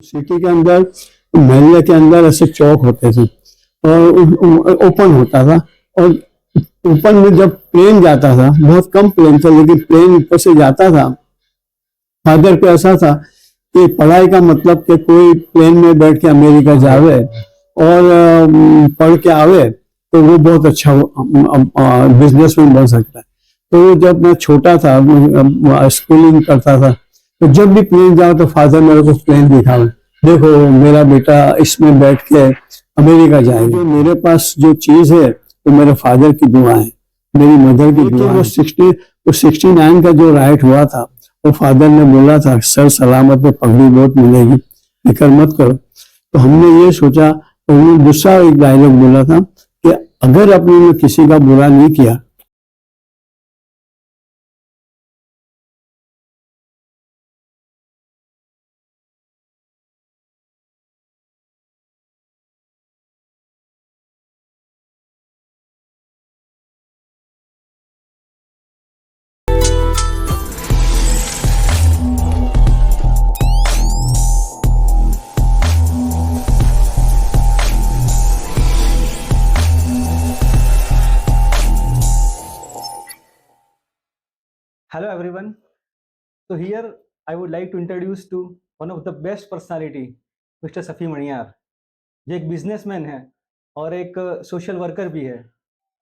City के अंदर मोहल्ले के अंदर ऐसे चौक होते थे और ओपन होता था। और ऊपर में जब प्लेन जाता था, बहुत कम प्लेन था लेकिन प्लेन ऊपर से जाता था। फादर को ऐसा था कि पढ़ाई का मतलब कि कोई प्लेन में बैठ के अमेरिका जावे और पढ़ के आवे तो वो बहुत अच्छा बिजनेसमैन बन सकता है। तो जब मैं छोटा था, स्कूलिंग करता था, तो जब भी प्लेन जाओ तो फादर मेरे को प्लेन दिखावे, देखो मेरा बेटा इसमें बैठ के अमेरिका जाएगा। तो मेरे पास जो चीज है वो मेरे फादर की दुआ है, मेरी मदर की दुआ है। वो 69 का जो राइट हुआ था, वो फादर ने बोला था सर सलामत में पगड़ी बहुत मिलेगी, फिक्र मत करो। तो हमने ये सोचा, तो उन्होंने दूसरा एक डायलॉग बोला था कि अगर आपने किसी का बुरा नहीं किया। Hello everyone. So here I would like to introduce to one of the best personality, Mr. Safi Maniyar. ये एक बिजनेसमैन है और एक सोशल वर्कर भी है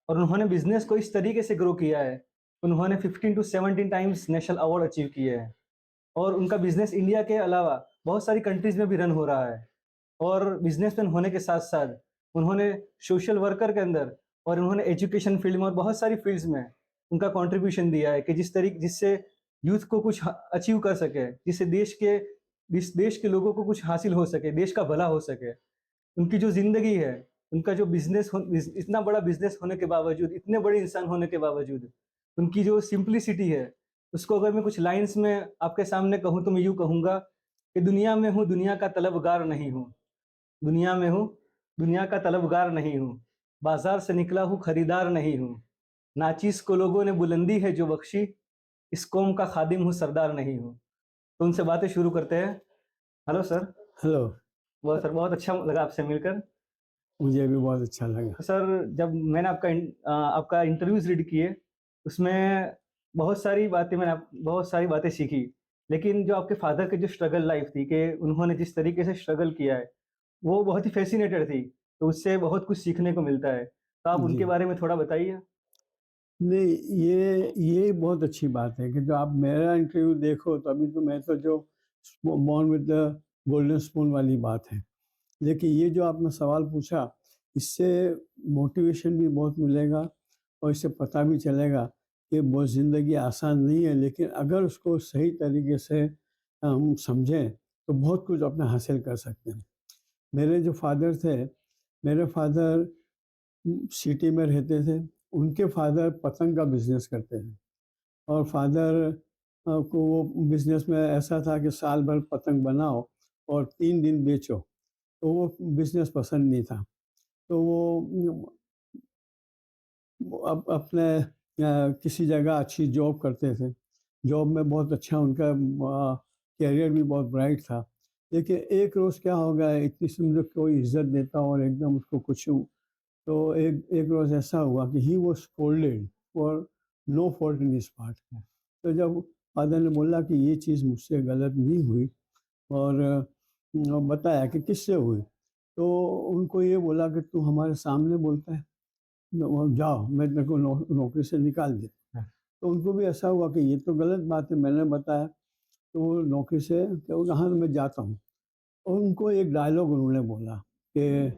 और उन्होंने बिजनेस को इस तरीके से ग्रो किया है। उन्होंने 15 to 17 times national award achieve किए हैं और उनका बिजनेस इंडिया के अलावा बहुत सारी कंट्रीज में भी रन हो रहा है। और बिजनेसमैन होने के साथ साथ उन्होंने सोशल वर्कर के अंदर और उन्होंने एजुकेशन फील्ड में और बहुत सारी फील्ड्स में उनका कंट्रीब्यूशन दिया है कि जिससे यूथ को कुछ अचीव कर सके, जिससे देश के लोगों को कुछ हासिल हो सके, देश का भला हो सके। उनकी जो ज़िंदगी है, उनका जो इतना बड़ा बिज़नेस होने के बावजूद, इतने बड़े इंसान होने के बावजूद, उनकी जो सिंप्लिसिटी है, उसको अगर मैं कुछ लाइन्स में आपके सामने कहूँ तो मैं यूँ कहूँगा कि दुनिया में हूँ, दुनिया का तलबगार नहीं हूँ। दुनिया में हूँ, दुनिया का तलबगार नहीं हूँ। बाज़ार से निकला हूँ, खरीदार नहीं हूँ। नाचीज़ को लोगों ने बुलंदी है जो बख्शी, इस कौम का खादिम हूँ, सरदार नहीं हूँ। तो उनसे बातें शुरू करते हैं। Hello sir. हेलो। बहुत अच्छा लगा आपसे मिलकर। मुझे भी बहुत अच्छा लगा। तो सर, जब मैंने आपका इंटरव्यूज़ रीड किए, उसमें बहुत सारी बातें सीखी। लेकिन जो आपके फ़ादर की जो स्ट्रगल लाइफ़ थी कि उन्होंने जिस तरीके से स्ट्रगल किया है, वो बहुत ही फ़ैसिनेटेड थी। तो उससे बहुत कुछ सीखने को मिलता है। तो आप जी उनके बारे में थोड़ा बताइए? नहीं, ये बहुत अच्छी बात है कि जो आप मेरा इंटरव्यू देखो तो अभी तो मैं तो जो born with the golden spoon वाली बात है। लेकिन ये जो आपने सवाल पूछा, इससे मोटिवेशन भी बहुत मिलेगा और इससे पता भी चलेगा कि वो ज़िंदगी आसान नहीं है, लेकिन अगर उसको सही तरीके से हम समझें तो बहुत कुछ अपना हासिल कर सकते हैं। मेरे जो फादर थे, मेरे फादर सिटी में रहते थे। उनके फादर पतंग का बिज़नेस करते थे और फादर को वो बिज़नेस में ऐसा था कि साल भर पतंग बनाओ और 3 दिन बेचो, तो वो बिज़नेस पसंद नहीं था। तो वो अपने किसी जगह अच्छी जॉब करते थे। जॉब में बहुत अच्छा उनका करियर भी बहुत ब्राइट था। लेकिन एक रोज़ क्या हो गया, इतनी सुंदर कोई इज़्ज़त देता और एकदम उसको कुछ, तो एक एक रोज़ ऐसा हुआ कि he was scolded for no fault in his part. तो जब फादर ने बोला कि ये चीज़ मुझसे गलत नहीं हुई और बताया कि किससे हुई, तो उनको ये बोला कि तू हमारे सामने बोलता है, जाओ मैं तेरे को नौकरी से निकाल देता। तो उनको भी ऐसा हुआ कि ये तो गलत बात है, मैंने बताया। तो वो नौकरी से, तो कहाँ मैं जाता हूँ। और उनको एक डायलॉग उन्होंने बोला कि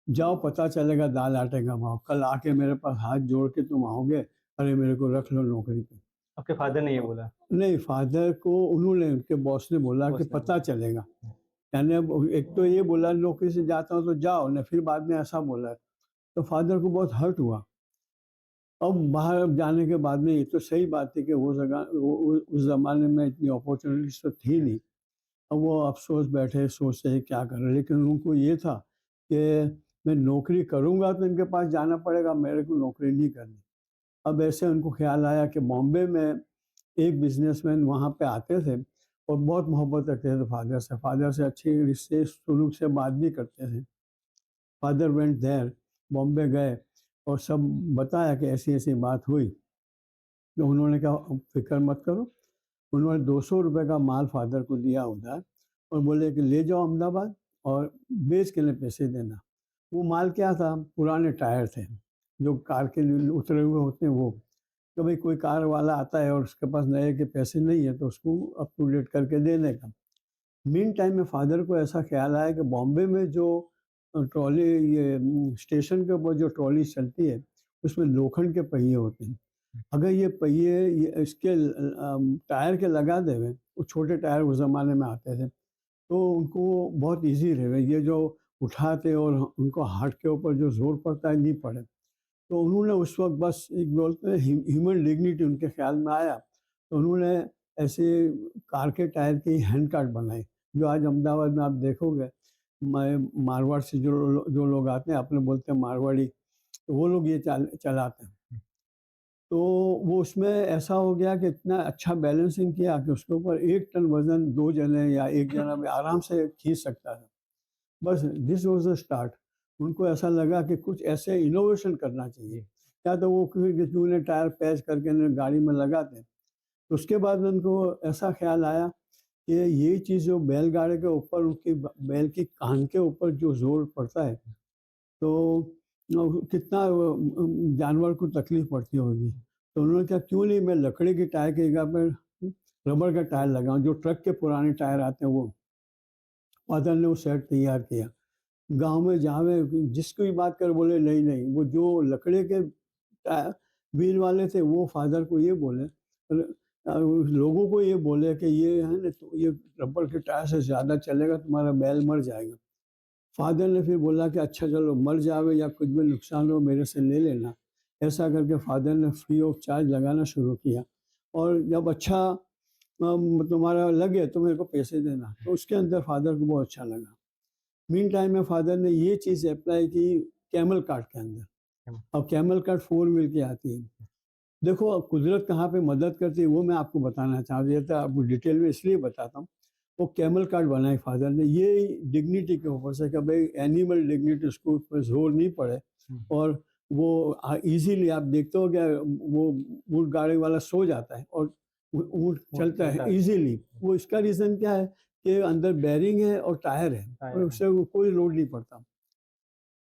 जाओ पता चलेगा दाल आटे का भाव, कल आके मेरे पास हाथ जोड़ के तुम आओगे, अरे मेरे को रख लो नौकरी पे। आपके फादर ने ये बोला? नहीं, फादर को उन्होंने, उनके बॉस ने बोला कि बॉस ने पता बोला। चलेगा। यानी अब एक तो ये बोला नौकरी से जाता हूँ तो जाओ ना, फिर बाद में ऐसा बोला। तो फादर को बहुत हर्ट हुआ। अब बाहर जाने के बाद में ये तो सही बात है कि वो जगह उस ज़माने में इतनी अपॉर्चुनिटीज़ तो थी नहीं। अब वो अफ़सोस बैठे सोचते हैं क्या करें, लेकिन उनको ये था कि मैं नौकरी करूँगा तो इनके पास जाना पड़ेगा, मेरे को नौकरी नहीं करनी। अब ऐसे उनको ख़्याल आया कि बॉम्बे में एक बिज़नेसमैन वहाँ पे आते थे और बहुत मोहब्बत रखते थे फादर से अच्छे रिश्ते सुलूक से बात भी करते थे। फादर वेंट देयर, बॉम्बे गए और सब बताया कि ऐसी ऐसी बात हुई। तो उन्होंने कहा फिक्र मत करो। उन्होंने 200 रुपये का माल फादर को दिया उधार और बोले कि ले जाओ अहमदाबाद और बेच के लिए पैसे देना। वो माल क्या था, पुराने टायर थे जो कार के लिए उतरे हुए होते हैं वो। तो भाई कोई कार वाला आता है और उसके पास नए के पैसे नहीं है तो उसको अप टू डेट करके देने का। मीन टाइम में फादर को ऐसा ख्याल आया कि बॉम्बे में जो ट्रॉली, ये स्टेशन के ऊपर जो ट्रॉली चलती है उसमें लोखंड के पहिए होते हैं। अगर ये पहिए ये इसके टायर के लगा देवे, वो छोटे टायर उस ज़माने में आते थे, तो उनको बहुत इजी रहे, ये जो उठाते और उनको हार्ट के ऊपर जो जोर पड़ता है नहीं पड़े। तो उन्होंने उस वक्त बस एक बोलते हैं ह्यूमन डिग्निटी उनके ख्याल में आया, तो उन्होंने ऐसे कार के टायर के हैंड कार्ट बनाए जो आज अहमदाबाद में आप देखोगे। मैं मारवाड़ से जो लोग आते हैं, अपने बोलते हैं मारवाड़ी, तो वो लोग ये चलाते हैं। तो वो उसमें ऐसा हो गया कि इतना अच्छा बैलेंसिंग किया कि उसके ऊपर 1 टन वजन 2 जने या 1 जना भी आराम से खींच सकता था। बस दिस वाज द स्टार्ट। उनको ऐसा लगा कि कुछ ऐसे इनोवेशन करना चाहिए, या तो वो फिर चूने टायर पैच करके ना गाड़ी में लगाते। तो उसके बाद उनको ऐसा ख्याल आया कि ये चीज़ जो बैलगाड़ी के ऊपर उनकी बैल की कान के ऊपर जो जोर पड़ता है, तो कितना जानवर को तकलीफ पड़ती होगी। तो उन्होंने कहा क्यों नहीं मैं लकड़ी के टायर की जगह पर रबर का टायर लगाऊं, जो ट्रक के पुराने टायर आते हैं वो। फादर ने वो सेट तैयार किया। गांव में जहाँ में जिसको भी बात कर बोले नहीं नहीं, वो जो लकड़े के व्हील वाले थे वो फादर को ये बोले, लोगों को ये बोले कि ये है ना, तो ये रबर के टायर से ज़्यादा चलेगा, तुम्हारा बैल मर जाएगा। फादर ने फिर बोला कि अच्छा चलो मर जाओ या कुछ भी नुकसान हो मेरे से ले लेना। ऐसा करके फादर ने फ्री ऑफ चार्ज लगाना शुरू किया, और जब अच्छा तुम्हारा लगे तो मेरे को पैसे देना। तो उसके अंदर फादर को बहुत अच्छा लगा। मीन टाइम में फादर ने ये चीज़ अप्लाई की कैमल कार्ट के अंदर। अब कैमल कार्ट 4 व्हील की आती है। देखो कुदरत कहाँ पे मदद करती है वो मैं आपको बताना चाहूँ, ये तो आपको डिटेल में इसलिए बताता हूँ। वो कैमल कार्ट बनाई फादर ने, ये डिग्निटी के ऊपर से कि भाई एनिमल डिग्निटी, उसको ऊपर जोर नहीं पड़े, और वो इजीली आप देखते हो क्या, वो ऊँट गाड़ी वाला सो जाता है और ऊँट चलता है इजीली। वो इसका रीज़न क्या है कि अंदर बैरिंग है और टायर है, और उससे कोई लोड नहीं पड़ता।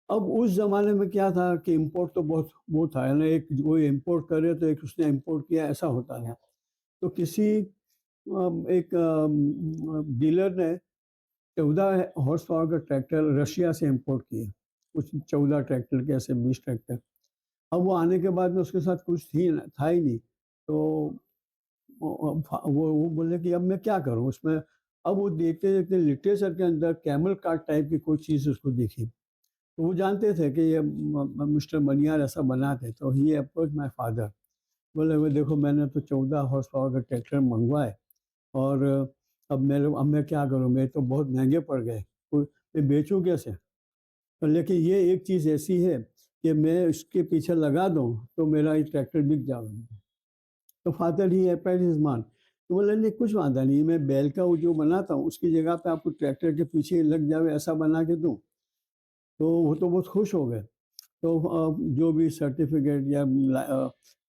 अब उस ज़माने में क्या था कि इम्पोर्ट तो बहुत वो था ना, एक वो इम्पोर्ट करे तो एक उसने इम्पोर्ट किया, ऐसा होता था। तो किसी एक डीलर ने 14 हॉर्स पावर का ट्रैक्टर रशिया से इम्पोर्ट किए, कुछ 14 ट्रैक्टर के ऐसे 20 ट्रैक्टर। अब वो आने के बाद में उसके साथ कुछ था ही नहीं। तो वो बोले कि अब मैं क्या करूं उसमें। अब वो देखते देखते लिटरेचर के अंदर कैमल कार्ट टाइप की कोई चीज़ उसको दिखी, तो वो जानते थे कि ये मिस्टर मनियार ऐसा बनाते। तो ही अप्रोच माय फादर, बोले वो देखो मैंने तो 14 हॉर्स पावर का ट्रैक्टर मंगवाए, और अब मैं क्या करूं, मैं तो बहुत महंगे पड़ गए, मैं बेचूं कैसे। तो लेकिन ये एक चीज़ ऐसी है कि मैं इसके पीछे लगा दूं तो मेरा ये ट्रैक्टर बिक जाएगा। तो फादर ही अप्लाइड हिज माइंड, तो बोले नहीं कुछ वादा नहीं, मैं बैल का वो जो बनाता हूँ उसकी जगह पे आपको ट्रैक्टर के पीछे लग जावे ऐसा बना के दूँ। तो वो तो बहुत खुश हो गए। तो जो भी सर्टिफिकेट या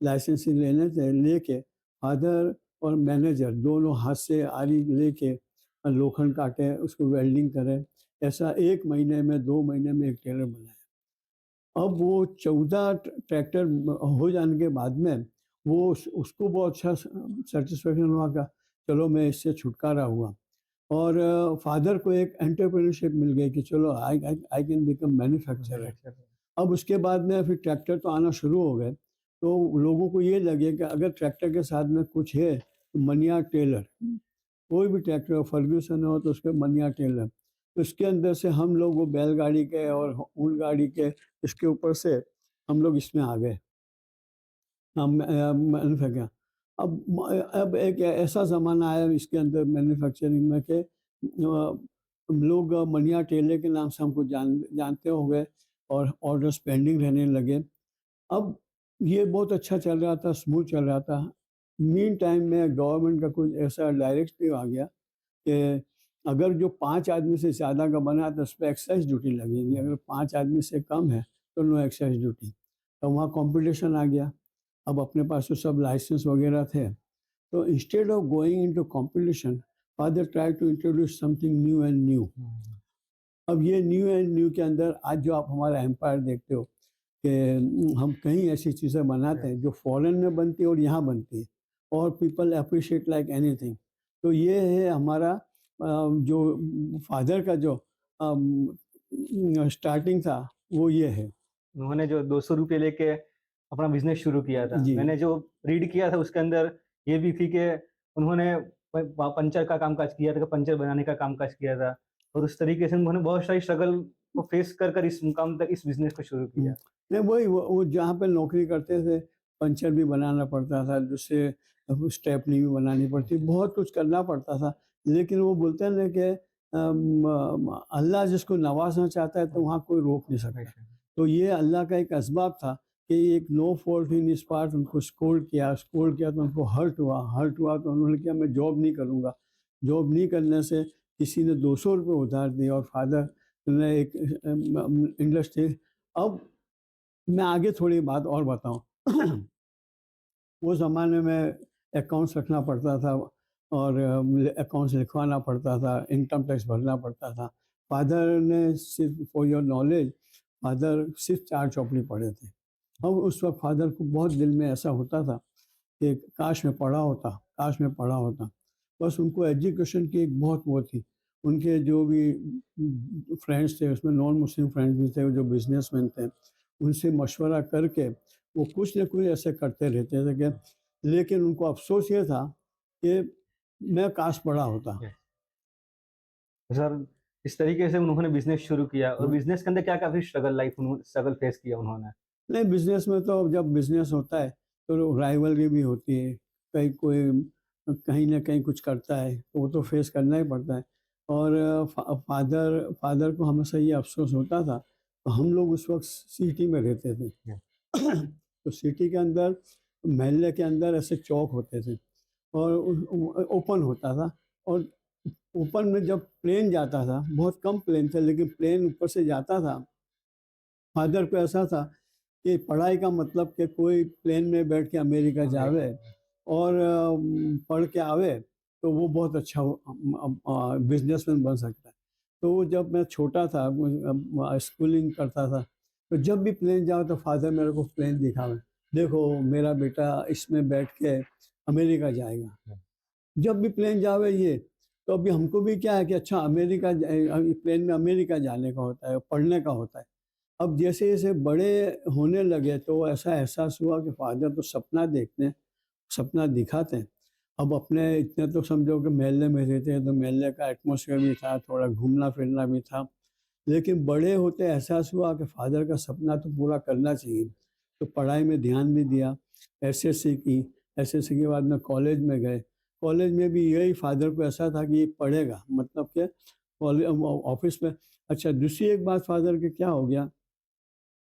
लाइसेंस लेने थे लेके फादर और मैनेजर दोनों हाथ से आरी लेके लोखंड काटे, उसको वेल्डिंग करे। ऐसा 1 महीने में 2 महीने में एक टेलर बनाया। अब वो 14 ट्रैक्टर हो जाने के बाद में वो उसको बहुत अच्छा सेटिस्फेक्शन हुआ का चलो मैं इससे छुटकारा हुआ। और फादर को एक एंटरप्रेन्योरशिप मिल गई कि चलो आई आई कैन बिकम मैन्युफैक्चरर। अब उसके बाद में फिर ट्रैक्टर तो आना शुरू हो गए, तो लोगों को ये लगे कि अगर ट्रैक्टर के साथ में कुछ है तो मनिया टेलर, कोई भी ट्रैक्टर फर्ग्यूसन हो तो उसके मनिया टेलर। तो इसके अंदर से हम लोग वो बैलगाड़ी के और ऊँट गाड़ी के इसके ऊपर से हम लोग इसमें आ गए, हम मैन्युफैक्चर। अब एक ऐसा ज़माना आया इसके अंदर मैन्युफैक्चरिंग में कि लोग मनिया टेलर के नाम से हमको जानते हो गए, और ऑर्डर्स पेंडिंग रहने लगे। अब ये बहुत अच्छा चल रहा था, स्मूथ चल रहा था। मीन टाइम में गवर्नमेंट का कुछ ऐसा डायरेक्टिव आ गया कि अगर जो 5 आदमी से ज़्यादा का बना तो उस पर एक्साइज ड्यूटी लगेगी, अगर 5 आदमी से कम है तो नो एक्साइज ड्यूटी। तो वहाँ कंपटीशन आ गया। अब अपने पास तो सब लाइसेंस वगैरह थे, तो instead of going into competition, father try to introduce something new and new. अब ये न्यू एंड न्यू के अंदर आज जो आप हमारा एम्पायर देखते हो कि हम कई ऐसी चीज़ें बनाते हैं जो फॉरेन में बनती है और यहाँ बनती है, और पीपल अप्रिशिएट लाइक एनीथिंग। तो ये है हमारा जो फादर का जो स्टार्टिंग था वो ये है। उन्होंने जो 200 रुपये लेके अपना बिजनेस शुरू किया था, जी। मैंने जो रीड किया था उसके अंदर ये भी थी कि उन्होंने पंचर का कामकाज किया था, पंचर बनाने का कामकाज किया था, और उस तरीके से उन्होंने बहुत सारी स्ट्रगल को फेस कर कर इस मुकाम तक इस बिजनेस को शुरू किया। नहीं वही वो जहाँ पे नौकरी करते थे पंचर भी बनाना पड़ता था, दूसरे स्टेपनी भी बनानी पड़ती, बहुत कुछ करना पड़ता था। लेकिन वो बोलते हैं ना कि अल्लाह जिसको नवाजना चाहता है तो वहाँ कोई रोक नहीं सकता। तो ये अल्लाह का एक असबाब था कि एक नो फॉल्ट इन इस पार्ट उनको स्कोल्ड किया तो उनको हर्ट हुआ तो उन्होंने कहा मैं जॉब नहीं करूँगा। जॉब नहीं करने से किसी ने 200 रुपये उधार दिए और फादर ने एक इंडस्ट्री। अब मैं आगे थोड़ी बात और बताऊं। वो ज़माने में अकाउंट्स रखना पड़ता था और अकाउंट्स लिखवाना पड़ता था, इनकम टैक्स भरना पड़ता था। फादर ने सिर्फ फॉर योर नॉलेज, फादर सिर्फ 4 चौपड़ी पढ़े थे। अब उस वक्त फादर को बहुत दिल में ऐसा होता था कि काश मैं पढ़ा होता। बस उनको एजुकेशन की एक बहुत वो थी। उनके जो भी फ्रेंड्स थे उसमें नॉन मुस्लिम फ्रेंड्स भी थे जो बिजनेसमैन थे, उनसे मशवरा करके वो कुछ न कुछ ऐसे करते रहते थे कि, लेकिन उनको अफसोस ये था कि मैं काश पढ़ा होता। सर, इस तरीके से उन्होंने बिजनेस शुरू किया, और हाँ। बिजनेस के अंदर क्या क्या फिर स्ट्रगल फेस किया उन्होंने? नहीं बिजनेस में तो जब बिजनेस होता है तो राइवलरी भी होती है, कहीं कोई कहीं ना कहीं कुछ करता है तो वो तो फेस करना ही पड़ता है। और फादर को हमेशा ये अफसोस होता था। तो हम लोग उस वक्त सिटी में रहते थे। तो सिटी के अंदर मोहल्ले के अंदर ऐसे चौक होते थे और ओपन होता था, और ऊपर में जब प्लेन जाता था, बहुत कम प्लेन थे लेकिन प्लेन ऊपर से जाता था। फादर को ऐसा था कि पढ़ाई का मतलब कि कोई प्लेन में बैठ के अमेरिका जावे और पढ़ के आवे तो वो बहुत अच्छा बिजनेसमैन बन सकता है। तो जब मैं छोटा था, स्कूलिंग करता था, तो जब भी प्लेन जाओ तो फादर मेरे को प्लेन दिखावे, देखो मेरा बेटा इसमें बैठ के अमेरिका जाएगा। जब भी प्लेन जावे ये, तो अभी हमको भी क्या है कि अच्छा अमेरिका प्लेन में अमेरिका जाने का होता है, पढ़ने का होता है। अब जैसे जैसे बड़े होने लगे तो ऐसा एहसास हुआ कि फादर तो सपना देखते हैं, सपना दिखाते हैं। अब अपने इतने तो समझो कि मोहल्ले में रहते हैं तो मोहल्ले का एटमॉस्फेयर भी था, थोड़ा घूमना फिरना भी था। लेकिन बड़े होते एहसास हुआ कि फादर का सपना तो पूरा करना चाहिए, तो पढ़ाई में ध्यान भी दिया। एसएससी की, एसएससी के बाद में कॉलेज में गए। कॉलेज में भी यही फादर को ऐसा था कि ये पढ़ेगा, मतलब कि कॉलेज ऑफिस में। अच्छा दूसरी एक बात फादर के क्या हो गया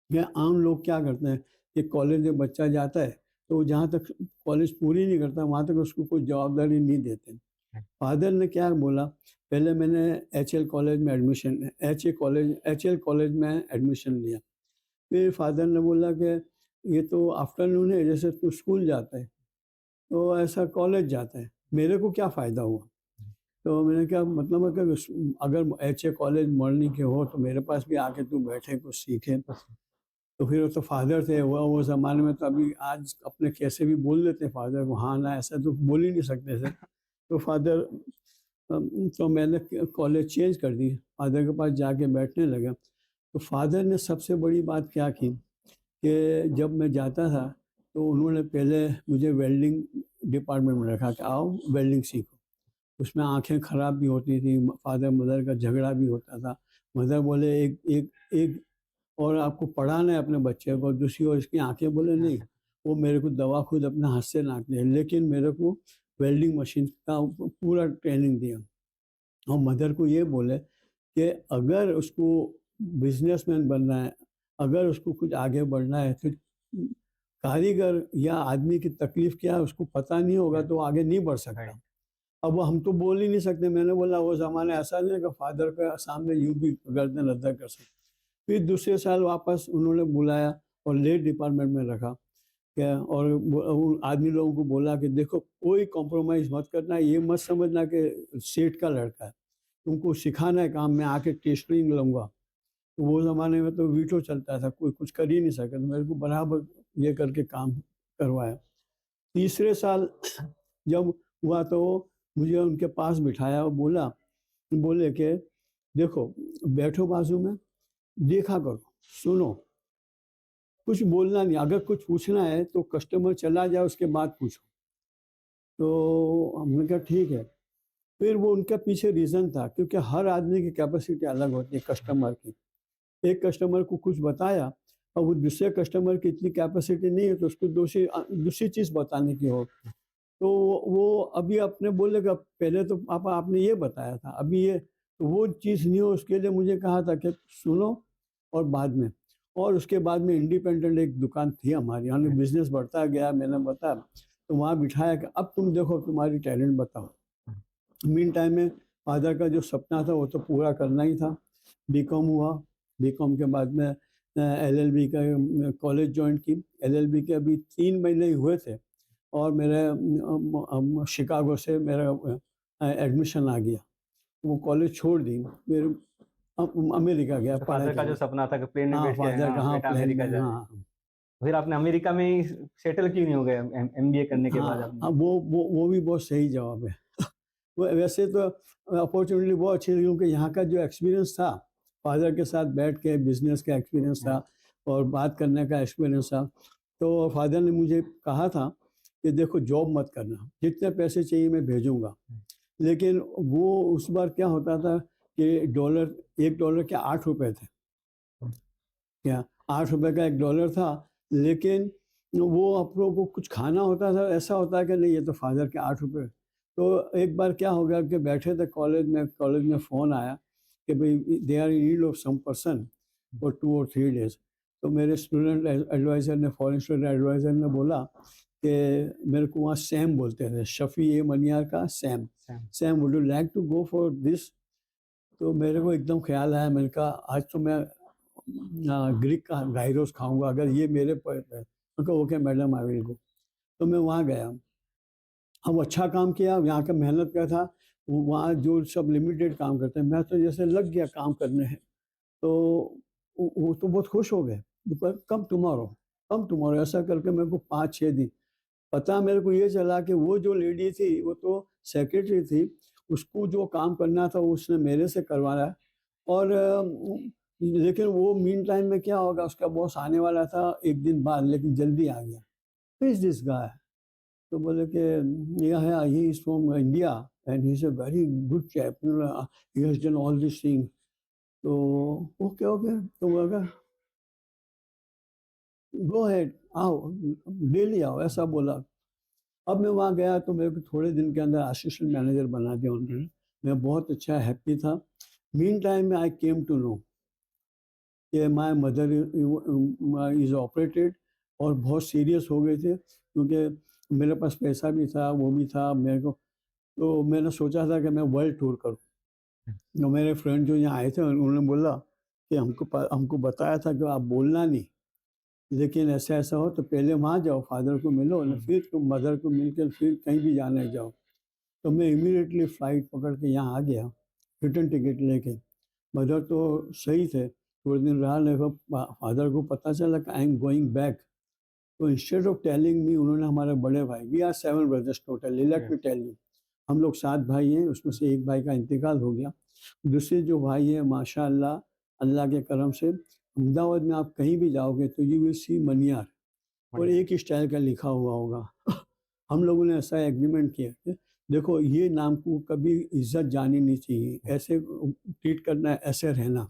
कि आम लोग क्या करते हैं कि कॉलेज में बच्चा जाता है तो वो जहाँ तक कॉलेज पूरी नहीं करता वहाँ तक उसको कोई जवाबदारी नहीं देते। फादर ने क्या बोला, पहले मैंने एच एल कॉलेज में एडमिशन लिया। फिर फादर ने बोला कि ये तो आफ्टरनून है, जैसे तू स्कूल जाता है तो ऐसा कॉलेज जाता है, मेरे को क्या फ़ायदा हुआ। तो मैंने क्या मतलब है कि अगर एच ए कॉलेज मॉर्निंग के हो तो मेरे पास भी आके तू बैठे कुछ सीखे। तो फिर वो तो फादर थे, वो ज़माने में, तो अभी आज अपने कैसे भी बोल देते हैं फादर को, हाँ ना ऐसा तो बोल ही नहीं सकते थे। तो फादर तो मैंने कॉलेज चेंज कर दी, फादर के पास जाके बैठने लगा। तो फादर ने सबसे बड़ी बात क्या की कि जब मैं जाता था तो उन्होंने पहले मुझे वेल्डिंग डिपार्टमेंट में रखा कि आओ वेल्डिंग सीखो। उसमें आंखें खराब भी होती थी, फादर मदर का झगड़ा भी होता था। मदर बोले एक एक एक और आपको पढ़ाना है अपने बच्चे को, दूसरी ओर इसकी आंखें बोले नहीं, वो मेरे को दवा खुद अपने हाथ से लाते हैं, लेकिन मेरे को वेल्डिंग मशीन का पूरा ट्रेनिंग दिया। और मदर को ये बोले कि अगर उसको बिजनेसमैन बनना है, अगर उसको कुछ आगे बढ़ना है तो कारीगर या आदमी की तकलीफ क्या है उसको पता नहीं होगा तो आगे नहीं बढ़ सकता। Right. अब हम तो बोल ही नहीं सकते। मैंने बोला वो जमाना ऐसा नहीं है कि फादर के सामने यूं भी गर्दन अदा कर सकते। फिर दूसरे साल वापस उन्होंने बुलाया और लेट डिपार्टमेंट में रखा क्या, और उन आदमी लोगों को बोला कि देखो कोई कॉम्प्रोमाइज़ मत करना, ये मत समझना कि सेठ का लड़का है, तुमको सिखाना है काम, मैं आके टेस्टिंग लूँगा। तो वो ज़माने में तो वीटो चलता था, कोई कुछ कर ही नहीं सका, तो मेरे को बराबर ये करके काम करवाया। तीसरे साल जब हुआ तो मुझे उनके पास बिठाया और बोले कि देखो बैठो बाजू में, देखा करो, सुनो, कुछ बोलना नहीं, अगर कुछ पूछना है तो कस्टमर चला जाए उसके बाद पूछो। तो हमने कहा ठीक है। फिर वो उनके पीछे रीज़न था क्योंकि हर आदमी की कैपेसिटी अलग होती है कस्टमर की। एक कस्टमर को कुछ बताया और वो दूसरे कस्टमर की इतनी कैपेसिटी नहीं है तो उसको दूसरी चीज़ बताने की हो। तो वो अभी अपने बोलेगा पहले तो पापा आपने ये बताया था, अभी ये, तो वो चीज़ नहीं हो उसके लिए मुझे कहा था कि सुनो और बाद में। और उसके बाद में इंडिपेंडेंट एक दुकान थी हमारी, हमने बिजनेस बढ़ता गया, मैंने बताया तो वहाँ बिठाया कि अब तुम देखो तुम्हारी टैलेंट बताओ। मीन टाइम में फादर का जो सपना था वो तो पूरा करना ही था। बीकॉम हुआ, बीकॉम के बाद में एलएलबी का कॉलेज ज्वाइन की। एलएलबी के अभी 3 महीने ही हुए थे और मेरे शिकागो से मेरा एडमिशन आ गया। वो कॉलेज छोड़ दी, फिर अमेरिका गया तो पढ़ाई फादर का जो करने। सपना था कि प्लेन में हाँ बैठ के फादर का, हाँ हाँ बेटा प्लान अमेरिका में, जाए, हाँ फिर आपने अमेरिका में ही सेटल क्यों नहीं हो गए एमबीए करने के बाद हाँ आपने? हाँ, वो भी बहुत सही जवाब है। वो वैसे तो अपॉर्चुनिटी बहुत अच्छी लगी क्योंकि यहाँ का जो एक्सपीरियंस था, फादर के साथ बैठ के बिजनेस का एक्सपीरियंस था और बात करने का एक्सपीरियंस था। तो फादर ने मुझे कहा था कि देखो जॉब मत करना, जितने पैसे चाहिए मैं भेजूंगा। लेकिन वो उस बार क्या होता था कि डॉलर, $1 के 8 थे क्या, $8 का $1 था। लेकिन वो आप लोगों को कुछ खाना होता था, ऐसा होता है कि नहीं ये तो फादर के 8 रुपये। तो एक बार क्या हो गया कि बैठे थे कॉलेज में फ़ोन आया कि भाई they are in need of some person for 2 और 3 डेज। तो मेरे स्टूडेंट एडवाइज़र ने, फॉरेन स्टूडेंट एडवाइज़र ने बोला कि मेरे को वहाँ सैम बोलते थे, शफ़ी ए मनियार का Sam, Sam would you like to go for this. तो मेरे को एकदम ख्याल आया, मैंने कहा आज तो मैं ग्रीक का गायरोस खाऊंगा अगर ये मेरे पर। Okay madam I will go. तो मैं वहाँ गया, हम अच्छा काम किया, यहाँ का मेहनत का था। वहाँ जो सब लिमिटेड काम करते हैं, मैं तो जैसे लग गया काम करने है। तो वो तो बहुत खुश हो गए, कम टुमारो ऐसा करके मेरे को 5-6 दिन पता। मेरे को ये चला कि वो जो लेडी थी वो तो सेक्रेटरी थी, उसको जो काम करना था उसने मेरे से करवाया। और लेकिन वो मीन टाइम में क्या होगा, उसका बॉस आने वाला था 1 दिन बाद, लेकिन जल्दी आ गया। इज दिस गाय, तो बोले कि यह है, he is from India and he is a very good chap, he has done all this thing. तो ओके ओके, तो बोला गो हेड, आओ डेली आओ, ऐसा बोला। अब मैं वहाँ गया तो मेरे को थोड़े दिन के अंदर असिस्टेंट मैनेजर बना दिया उन्होंने। मैं बहुत अच्छा हैप्पी था। मीन टाइम में आई केम टू नो कि माय मदर इज़ ऑपरेटेड, और बहुत सीरियस हो गए थे क्योंकि मेरे पास पैसा भी था, वो भी था मेरे को। तो मैंने सोचा था कि मैं वर्ल्ड टूर करूँ। तो मेरे फ्रेंड जो यहाँ आए थे उन्होंने बोला कि हमको बताया था कि आप बोलना नहीं, लेकिन ऐसा ऐसा हो तो पहले वहाँ जाओ, फादर को मिलो ना, फिर तुम मदर को मिलकर फिर कहीं भी जाने जाओ। तो मैं इमीडिएटली फ़्लाइट पकड़ के यहाँ आ गया, रिटर्न टिकट लेके। मदर तो सही थे, थोड़े दिन रहा, लेकिन फादर को पता चला कि आई एम गोइंग बैक। तो इंस्टेड ऑफ टेलिंग मी, उन्होंने हमारे बड़े भाई, we are 7 brothers total, let me tell you, हम लोग 7 भाई हैं, उसमें से एक भाई का इंतकाल हो गया। दूसरे जो भाई हैं माशाअल्लाह, अल्लाह के करम से, अहमदाबाद में आप कहीं भी जाओगे तो यू विल सी मनियार, और एक ही स्टाइल का लिखा हुआ होगा। हम लोगों ने ऐसा एग्रीमेंट किया कि देखो ये नाम को कभी इज्जत जानी नहीं चाहिए, ऐसे ट्रीट करना है, ऐसे रहना।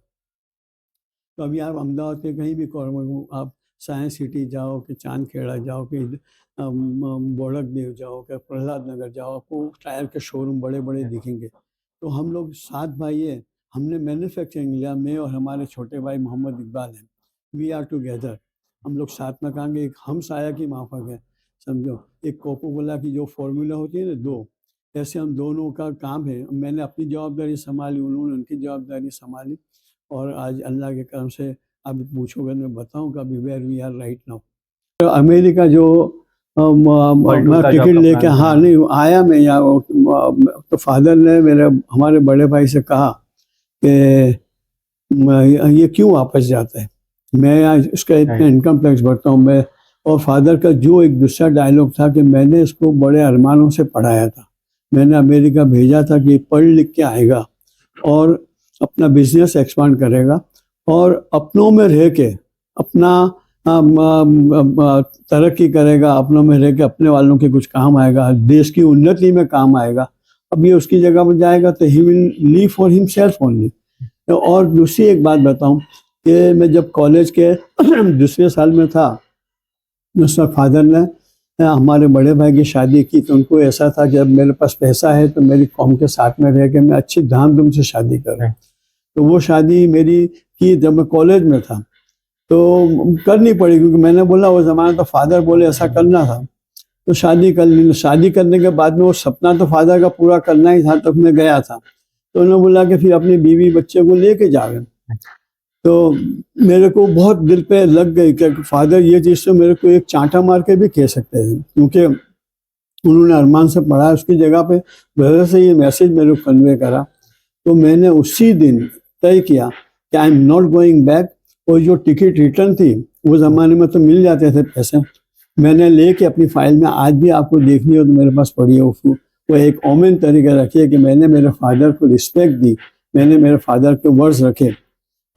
तो अभी आप अहमदाबाद के कहीं भी कॉर्नर, आप साइंस सिटी जाओ कि चांदखेड़ा जाओ कि बोड़क देव जाओ कि प्रहलाद नगर जाओ, आपको टायर के शोरूम बड़े बड़े दिखेंगे। तो हम लोग 7 भाई हैं, हमने मैन्युफैक्चरिंग लिया, मैं और हमारे छोटे भाई मोहम्मद इकबाल हैं, वी आर टुगेदर। हम लोग साथ में खाएंगे, एक हम साया की माफक है, समझो। एक कोको कोला की जो फॉर्मूला होती है ना, दो, ऐसे हम दोनों का काम है। मैंने अपनी जवाबदारी संभाली, उन्होंने उनकी जवाबदारी संभाली, और आज अल्लाह के करम से आप पूछोगे मैं बताऊंगा अभी where we are right now. तो अमेरिका जो वर्ल्ड मैं टूर का जो टिकट आपका लेके, प्लान हाँ था। नहीं आया मैं यहाँ, तो फादर ने मेरे हमारे बड़े भाई से कहा कि ये क्यों वापस जाता है, मैं आज इसका इतना Right. इनकम टैक्स भरता हूँ मैं। और फादर का जो एक दूसरा डायलॉग था कि मैंने इसको बड़े अरमानों से पढ़ाया था, मैंने अमेरिका भेजा था कि पढ़ लिख के आएगा और अपना बिजनेस एक्सपांड करेगा, और अपनों में रह के अपना तरक्की करेगा, अपनों में रह के अपने वालों के कुछ काम आएगा, देश की उन्नति में काम आएगा। अब ये उसकी जगह पर जाएगा तो he will leave for himself only. और दूसरी एक बात बताऊं कि मैं जब कॉलेज के दूसरे साल में था, उस वक्त फादर ने हमारे बड़े भाई की शादी की, तो उनको ऐसा था कि अब मेरे पास पैसा है तो मेरी कौम के साथ में रह के मैं अच्छी धामधूम से शादी करूं। तो वो शादी मेरी की जब मैं कॉलेज में था, तो करनी पड़ी, क्योंकि मैंने बोला वो ज़माना, तो फादर बोले ऐसा करना था, तो शादी कर ली। शादी करने के बाद में वो सपना तो फादर का पूरा करना ही था, तब मैं गया था। तो उन्होंने बोला कि फिर अपनी बीवी बच्चे को लेके जावे। तो मेरे को बहुत दिल पे लग गई कि फादर ये चीज़ तो मेरे को एक चांटा मार के भी कह सकते हैं, क्योंकि उन्होंने अरमान से पढ़ा, उसकी जगह पे ब्रदर से ये मैसेज मेरे को कन्वे करा। तो मैंने उसी दिन तय किया कि I am not going back. और जो टिकट रिटर्न थी, वो ज़माने में तो मिल जाते थे पैसे, मैंने लेके अपनी फाइल में, आज भी आपको देखनी हो तो मेरे पास पड़ी है, वो एक ओमेन तरीके रखी है कि मैंने मेरे फादर को रिस्पेक्ट दी, मैंने मेरे फादर के वर्ड्स रखे।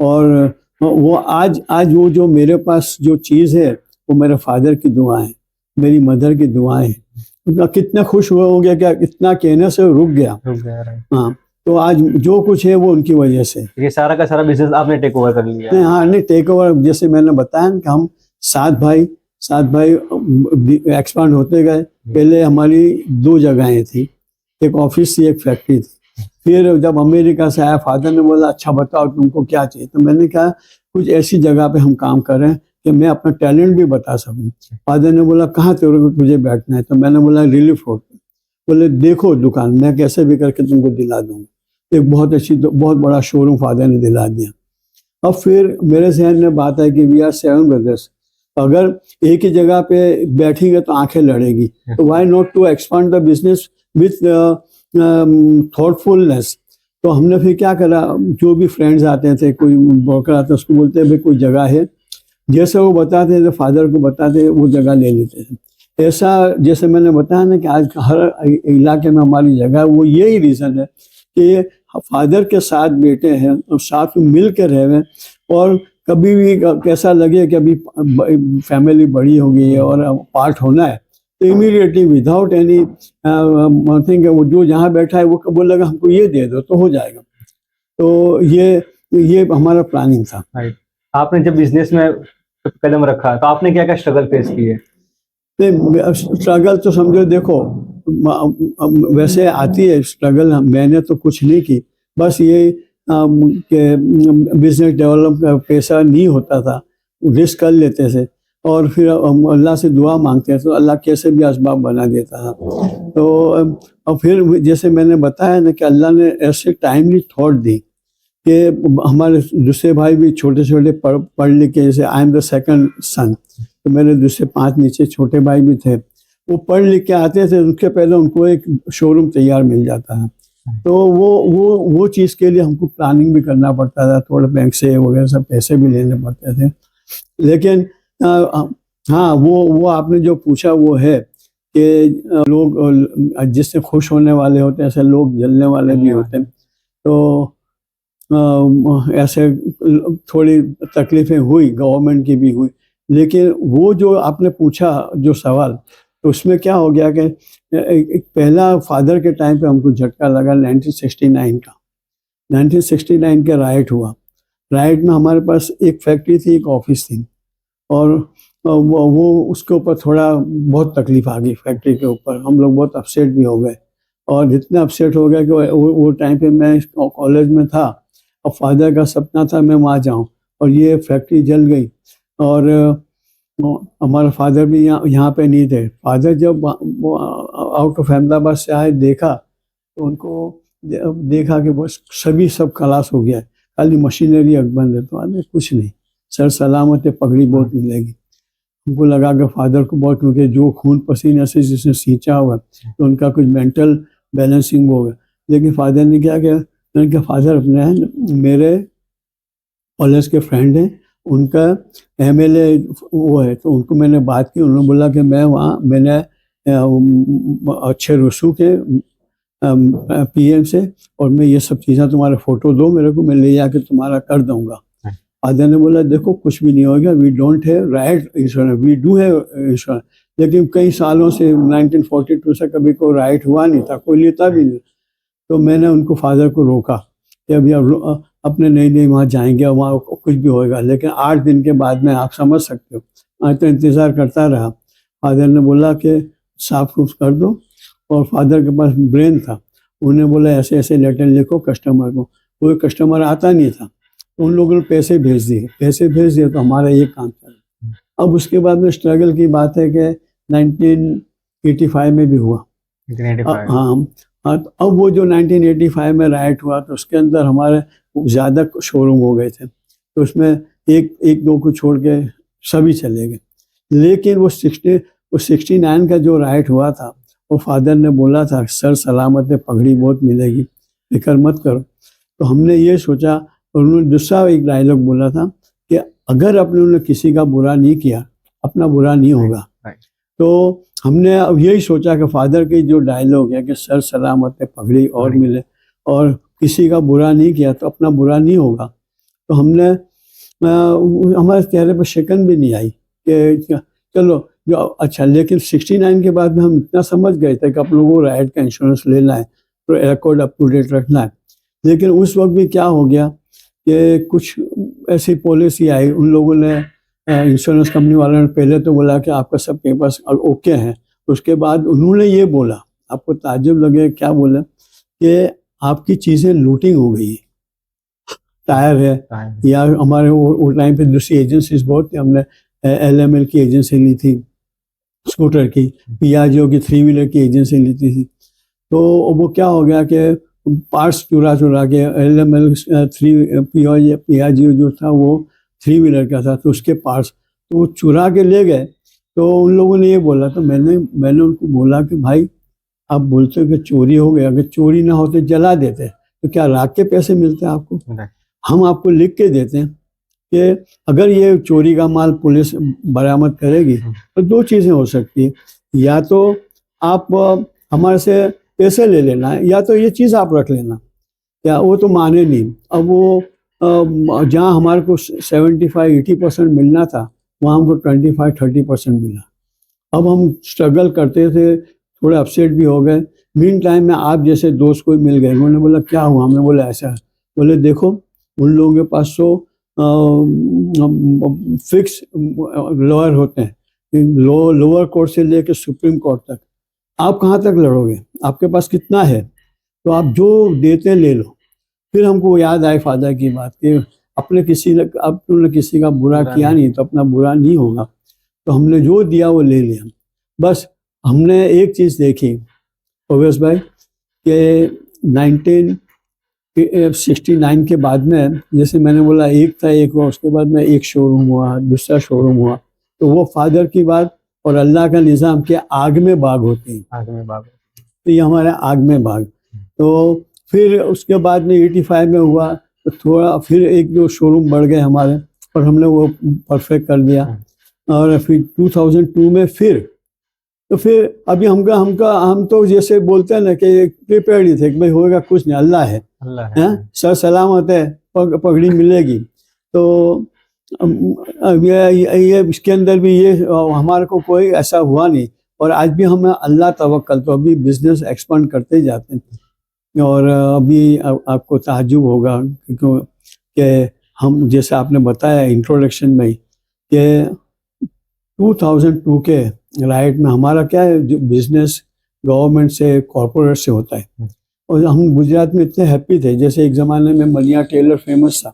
और वो आज आज वो जो मेरे पास जो चीज़ है, वो मेरे फादर की दुआएं, मेरी मदर की दुआएं हैं। कितना खुश हुए होंगे, क्या इतना कहने से रुक गया। हाँ, तो आज जो कुछ है वो उनकी वजह से। ये सारा का सारा बिजनेस आपने टेक ओवर कर लिया? नहीं, हाँ नहीं, टेक ओवर जैसे मैंने बताया ना कि हम सात भाई एक्सपांड होते गए। पहले हमारी दो जगहें थी, एक ऑफिस थी, एक फैक्ट्री थी। फिर जब अमेरिका से आया, फादर ने बोला अच्छा बताओ तुमको क्या चाहिए, तो मैंने कहा कुछ ऐसी जगह पे हम काम कर रहे हैं कि मैं अपना टैलेंट भी बता सकूं। फादर ने बोला कहाँ तुझे बैठना है, तो मैंने बोला रिलीफ रोड। बोले देखो दुकान, मैं कैसे भी करके तुमको दिला दूंगा। एक बहुत बड़ा शोरूम फादर ने दिला दिया। अब फिर मेरे जहन में बात है कि वी आर 7 ब्रदर्स, अगर एक ही जगह पे बैठेंगे तो आंखें लड़ेगी, तो why not to expand the business with thoughtfulness. तो हमने फिर क्या करा, जो भी फ्रेंड्स आते थे, कोई ब्रोकर आता उसको बोलते भाई कोई जगह है, जैसे वो बताते थे फादर को बताते, वो जगह ले लेते थे। ऐसा जैसे मैंने बताया ना कि आज हर इलाके में हमारी जगह है, वो यही रीज़न है कि फादर के साथ बेटे हैं और साथ में मिल के रहे हैं। और कभी भी कैसा लगे कि अभी फैमिली बड़ी हो गई है और पार्ट होना है, तो इमीडिएटली विदाउट एनी थिंग वो जो जहाँ बैठा है वो बोलेगा हमको ये दे दो तो हो जाएगा। तो ये हमारा प्लानिंग था। आपने जब बिजनेस में कदम रखा तो आपने क्या क्या स्ट्रगल फेस किए? स्ट्रगल तो समझो, देखो वैसे आती है स्ट्रगल, मैंने तो कुछ नहीं की, बस ये कि बिजनेस डेवलप पैसा नहीं होता था, रिस्क कर लेते थे और फिर अल्लाह से दुआ मांगते थे, तो अल्लाह कैसे भी असबाब बना देता था। तो और फिर जैसे मैंने बताया ना कि अल्लाह ने ऐसे टाइमली थॉट दी कि हमारे दूसरे भाई भी छोटे छोटे पढ़ लिख के, जैसे आई एम द सेकंड सन, तो मेरे दूसरे 5 नीचे छोटे भाई भी थे, वो पढ़ लिख के आते थे, उसके पहले उनको एक शोरूम तैयार मिल जाता है। तो वो चीज़ के लिए हमको प्लानिंग भी करना पड़ता था, थोड़े बैंक से वगैरह सब पैसे भी लेने पड़ते थे। लेकिन हाँ, वो आपने जो पूछा वो है कि लोग जिससे खुश होने वाले होते हैं, ऐसे लोग जलने वाले भी होते हैं। तो ऐसे थोड़ी तकलीफ़ें हुई, गवर्नमेंट की भी हुई, लेकिन वो जो आपने पूछा जो सवाल, तो उसमें क्या हो गया कि एक पहला फादर के टाइम पे हमको झटका लगा 1969 का। 1969 का राइट हुआ। राइट में हमारे पास एक फैक्ट्री थी, एक ऑफिस थी, और वो उसके ऊपर थोड़ा बहुत तकलीफ आ गई फैक्ट्री के ऊपर। हम लोग बहुत अपसेट भी हो गए, और इतने अपसेट हो गए कि वो टाइम पे मैं कॉलेज में था और फादर का सपना था मैं वहाँ जाऊँ, और ये फैक्ट्री जल गई। और हमारा फादर भी यहाँ पे नहीं थे। फादर जब आउट ऑफ अहमदाबाद से आए, देखा तो उनको देखा कि बस सब खलास हो गया है, खाली मशीनरी अकबंद है। तो आदमी कुछ नहीं, सर सलामत है, पगड़ी बहुत मिलेगी। हमको लगा कि फादर को बहुत, क्योंकि जो खून पसीने से जिसने सींचा हुआ तो उनका कुछ मेंटल बैलेंसिंग होगा। लेकिन फादर ने क्या किया, मैंने कहा फादर अपने मेरे कॉलेज के फ्रेंड हैं, उनका एमएलए वो है, तो उनको मैंने बात की। उन्होंने बोला कि मैं वहाँ, मैंने अच्छे रसूख के पीएम से, और मैं ये सब चीज़ें, तुम्हारे फोटो दो मेरे को, मैं ले जाके तुम्हारा कर दूंगा। फादर ने बोला देखो कुछ भी नहीं होगा, we don't have right insurance, we do have insurance. लेकिन कई सालों से 1942 से कभी कोई राइट हुआ नहीं था, कोई लेता भी नहीं। तो मैंने उनको फादर को रोका कि अभी आप अपने नहीं वहाँ जाएंगे, वहाँ कुछ भी होएगा। लेकिन 8 दिन के बाद में, आप समझ सकते हो, आज तो इंतज़ार करता रहा। फादर ने बोला कि साफ कुछ कर दो, और फादर के पास ब्रेन था। उन्हें बोला ऐसे ऐसे लेटर लिखो कस्टमर को। कोई कस्टमर आता नहीं था, तो उन लोगों ने पैसे भेज दिए तो हमारा ये काम चला। अब उसके बाद में स्ट्रगल की बात है कि 1985 में भी हुआ। 1985। हाँ, तो अब वो जो 1985 में राइट हुआ, तो उसके अंदर हमारे ज़्यादा शोरूम हो गए थे, तो उसमें एक दो को छोड़ के सभी चले गए। लेकिन वो 69 का जो राइट हुआ था, वो फादर ने बोला था सर सलामत है, पगड़ी बहुत मिलेगी, फिक्र मत करो। तो हमने ये सोचा, और उन्होंने दूसरा एक डायलॉग बोला था कि अगर उन्होंने किसी का बुरा नहीं किया, अपना बुरा नहीं होगा। तो हमने अब यही सोचा कि फादर की जो डायलॉग है कि सर सलामत है, पगड़ी और मिले, और किसी का बुरा नहीं किया तो अपना बुरा नहीं होगा। तो हमने हमारे चेहरे पर शिकन भी नहीं आई कि चलो जो अच्छा। लेकिन 69 के बाद में हम इतना समझ गए थे कि आप लोगों को राइट का इंश्योरेंस लेना है, तो रिकॉर्ड अप टू डेट रखना है। लेकिन उस वक्त भी क्या हो गया कि कुछ ऐसी पॉलिसी आई, उन लोगों ने इंश्योरेंस कंपनी वालों ने पहले तो बोला कि आपका सब पेपर्स ओके हैं। उसके बाद उन्होंने ये बोला, आपको ताज्जुब लगे क्या बोला, कि आपकी चीज़ें लूटिंग हो गई है, टायर है, या हमारे वो टाइम पे दूसरी एजेंसीज बहुत थी। हमने LML की एजेंसी ली थी, स्कूटर की, पियाजियो की 3 व्हीलर की एजेंसी ली थी। तो वो क्या हो गया कि पार्ट्स चुरा के LML पियाजियो जो था वो 3 व्हीलर का था, तो उसके पार्ट्स तो वो चुरा के ले गए। तो उन लोगों ने ये बोला, तो मैंने उनको बोला कि भाई आप बोलते हो कि चोरी हो गया, अगर चोरी ना होते जला देते तो क्या राख के पैसे मिलते हैं आपको? हम आपको लिख के देते हैं कि अगर ये चोरी का माल पुलिस बरामद करेगी तो 2 चीज़ें हो सकती है, या तो आप हमारे से पैसे ले लेना, या तो ये चीज़ आप रख लेना। या वो तो माने नहीं। अब वो जहाँ हमारे को 75-80% मिलना था, वहाँ हमको 25-30% मिला। अब हम स्ट्रगल करते थे, थोड़े अपसेट भी हो गए। मीन टाइम में आप जैसे दोस्त कोई मिल गए, उन्होंने बोला क्या हुआ, हमने बोला ऐसा है। बोले देखो उन लोगों के पास तो फिक्स लॉयर होते हैं, लोअर कोर्ट से लेकर सुप्रीम कोर्ट तक। आप कहाँ तक लड़ोगे, आपके पास कितना है, तो आप जो देते ले लो। फिर हमको याद आए फादर की बात कि अपने तुमने किसी का बुरा किया नहीं तो अपना बुरा नहीं होगा। तो हमने जो दिया वो ले लिया। बस हमने एक चीज़ देखी ओवैस भाई कि 1969 के बाद में, जैसे मैंने बोला एक था, एक हुआ, उसके बाद में एक शोरूम हुआ, दूसरा शोरूम हुआ। तो वो फादर की बात और अल्लाह का निज़ाम के आग में बाग होते हैं, आग में बाग। तो ये हमारे आग में बाग। तो फिर उसके बाद में 85 में हुआ, तो थोड़ा फिर 1-2 शोरूम बढ़ गए हमारे, और हमने वो परफेक्ट कर दिया। और फिर 2002 में फिर अभी हम तो जैसे बोलते हैं ना कि प्रिपेयर्ड ही थे कि भाई होगा कुछ नहीं, अल्लाह है, सर सलामत है, पगड़ी मिलेगी। तो ये इसके अंदर भी ये हमारे को कोई ऐसा हुआ नहीं, और आज भी हम अल्लाह तवक्कल, तो अभी बिजनेस एक्सपांड करते ही जाते हैं। और अभी आपको ताज्जुब होगा कि हम, जैसे आपने बताया इंट्रोडक्शन में ही, कि 2002 के राइट में हमारा क्या है, जो बिजनेस गवर्नमेंट से, कॉरपोरेट से होता है। और हम गुजरात में इतने हैप्पी थे, जैसे एक ज़माने में मनिया टेलर फेमस था,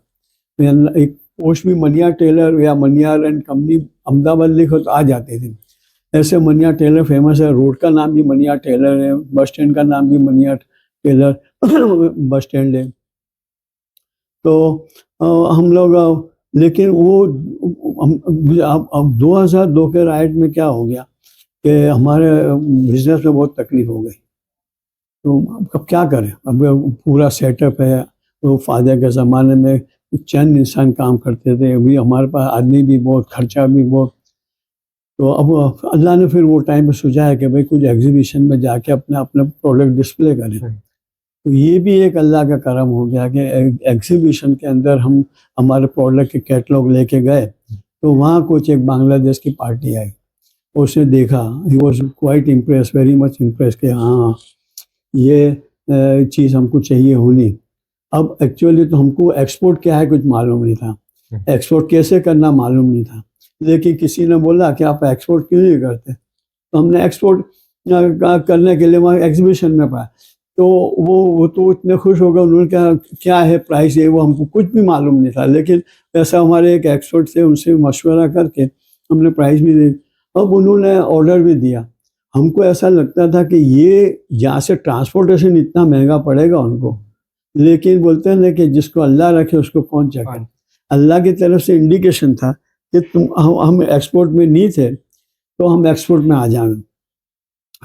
एक पोस्ट भी मनिया टेलर या मनियार एंड कंपनी अहमदाबाद लिखो तो आ जाती थी। ऐसे मनिया टेलर फेमस है, रोड का नाम भी मनिया टेलर है, बस स्टैंड का नाम भी मनिया टेलर बस स्टैंड है। तो हम लोग लेकिन वो अब 2002 के राइट में क्या हो गया कि हमारे बिजनेस में बहुत तकलीफ हो गई। तो अब क्या करें, अब पूरा सेटअप है। तो फादर के ज़माने में चंद इंसान काम करते थे, अभी हमारे पास आदमी भी बहुत, खर्चा भी बहुत। तो अब अल्लाह ने फिर वो टाइम पे सुझाया कि भाई कुछ एग्जीबिशन में जाके अपना अपना प्रोडक्ट डिस्प्ले करें। तो ये भी एक अल्लाह का करम हो गया कि एग्जीबिशन के अंदर हम हमारे प्रोडक्ट के कैटलॉग लेके गए। तो वहाँ कुछ एक बांग्लादेश की पार्टी आई, उसने देखा, he was quite impress, very much impress कि हाँ ये चीज़ हमको चाहिए होनी। अब एक्चुअली तो हमको एक्सपोर्ट क्या है कुछ मालूम नहीं था, एक्सपोर्ट कैसे करना मालूम नहीं था। लेकिन किसी ने बोला कि आप एक्सपोर्ट क्यों नहीं करते, तो हमने एक्सपोर्ट करने के लिए वहाँ एग्जीबिशन में पाया। तो वो तो इतने खुश हो गए, उन्होंने कहा क्या है प्राइस है, वो हमको कुछ भी मालूम नहीं था। लेकिन ऐसा हमारे एक एक्सपर्ट थे, उनसे मशवरा करके हमने प्राइस भी दी। अब उन्होंने ऑर्डर भी दिया। हमको ऐसा लगता था कि ये जहाँ से ट्रांसपोर्टेशन इतना महंगा पड़ेगा उनको, लेकिन बोलते हैं ना कि जिसको अल्लाह रखे उसको कौन चखे। अल्लाह की तरफ से इंडिकेशन था कि हम एक्सपोर्ट में नहीं थे, तो हम एक्सपोर्ट में आ जाएंगे।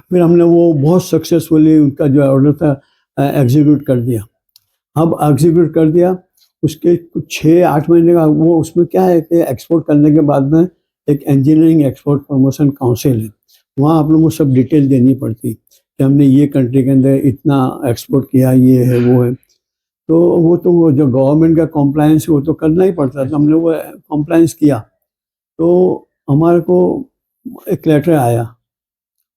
फिर हमने वो बहुत सक्सेसफुली उनका जो ऑर्डर था एग्जीक्यूट कर दिया। अब एग्जीक्यूट कर दिया, उसके कुछ 6-8 महीने का वो, उसमें क्या है कि एक्सपोर्ट करने के बाद में एक इंजीनियरिंग एक्सपोर्ट प्रमोशन काउंसिल है, वहाँ आप लोगों को सब डिटेल देनी पड़ती कि हमने ये कंट्री के अंदर इतना एक्सपोर्ट किया, ये है वो है। तो वो जो गवर्नमेंट का कॉम्प्लायंस है वो तो करना ही पड़ता था, हमने वो कॉम्प्लायंस किया। तो हमारे को एक लेटर आया,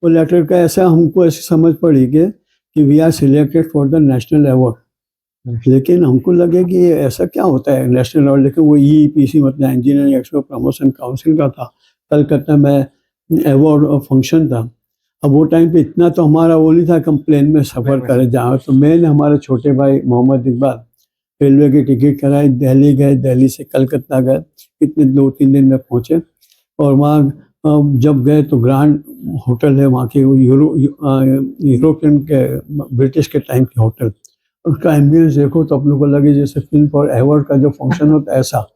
वो लेटर का ऐसा हमको ऐसी समझ पड़ी कि we are selected for the national award. लेकिन हमको लगे कि ये ऐसा क्या होता है नेशनल अवार्ड, लेकिन वो EPC मतलब इंजीनियरिंग एक्सपोर्ट प्रमोशन काउंसिल का था, कलकत्ता में अवार्ड फंक्शन था। अब वो टाइम पे इतना तो हमारा वो नहीं था कि हम प्लेन में सफ़र करें जहाँ। तो मैंने हमारे छोटे भाई मोहम्मद इकबाल रेलवे की टिकट कराई, दिल्ली गए, दिल्ली से कलकत्ता गए, इतने 2-3 दिन में पहुँचे। और वहाँ जब गए तो ग्रैंड होटल है वहाँ के, यूरोपियन के ब्रिटिश के टाइम के होटल, उसका एम्बियंस देखो तो अपने को लगे जैसे फिल्म फॉर अवार्ड का जो फंक्शन होता है ऐसा।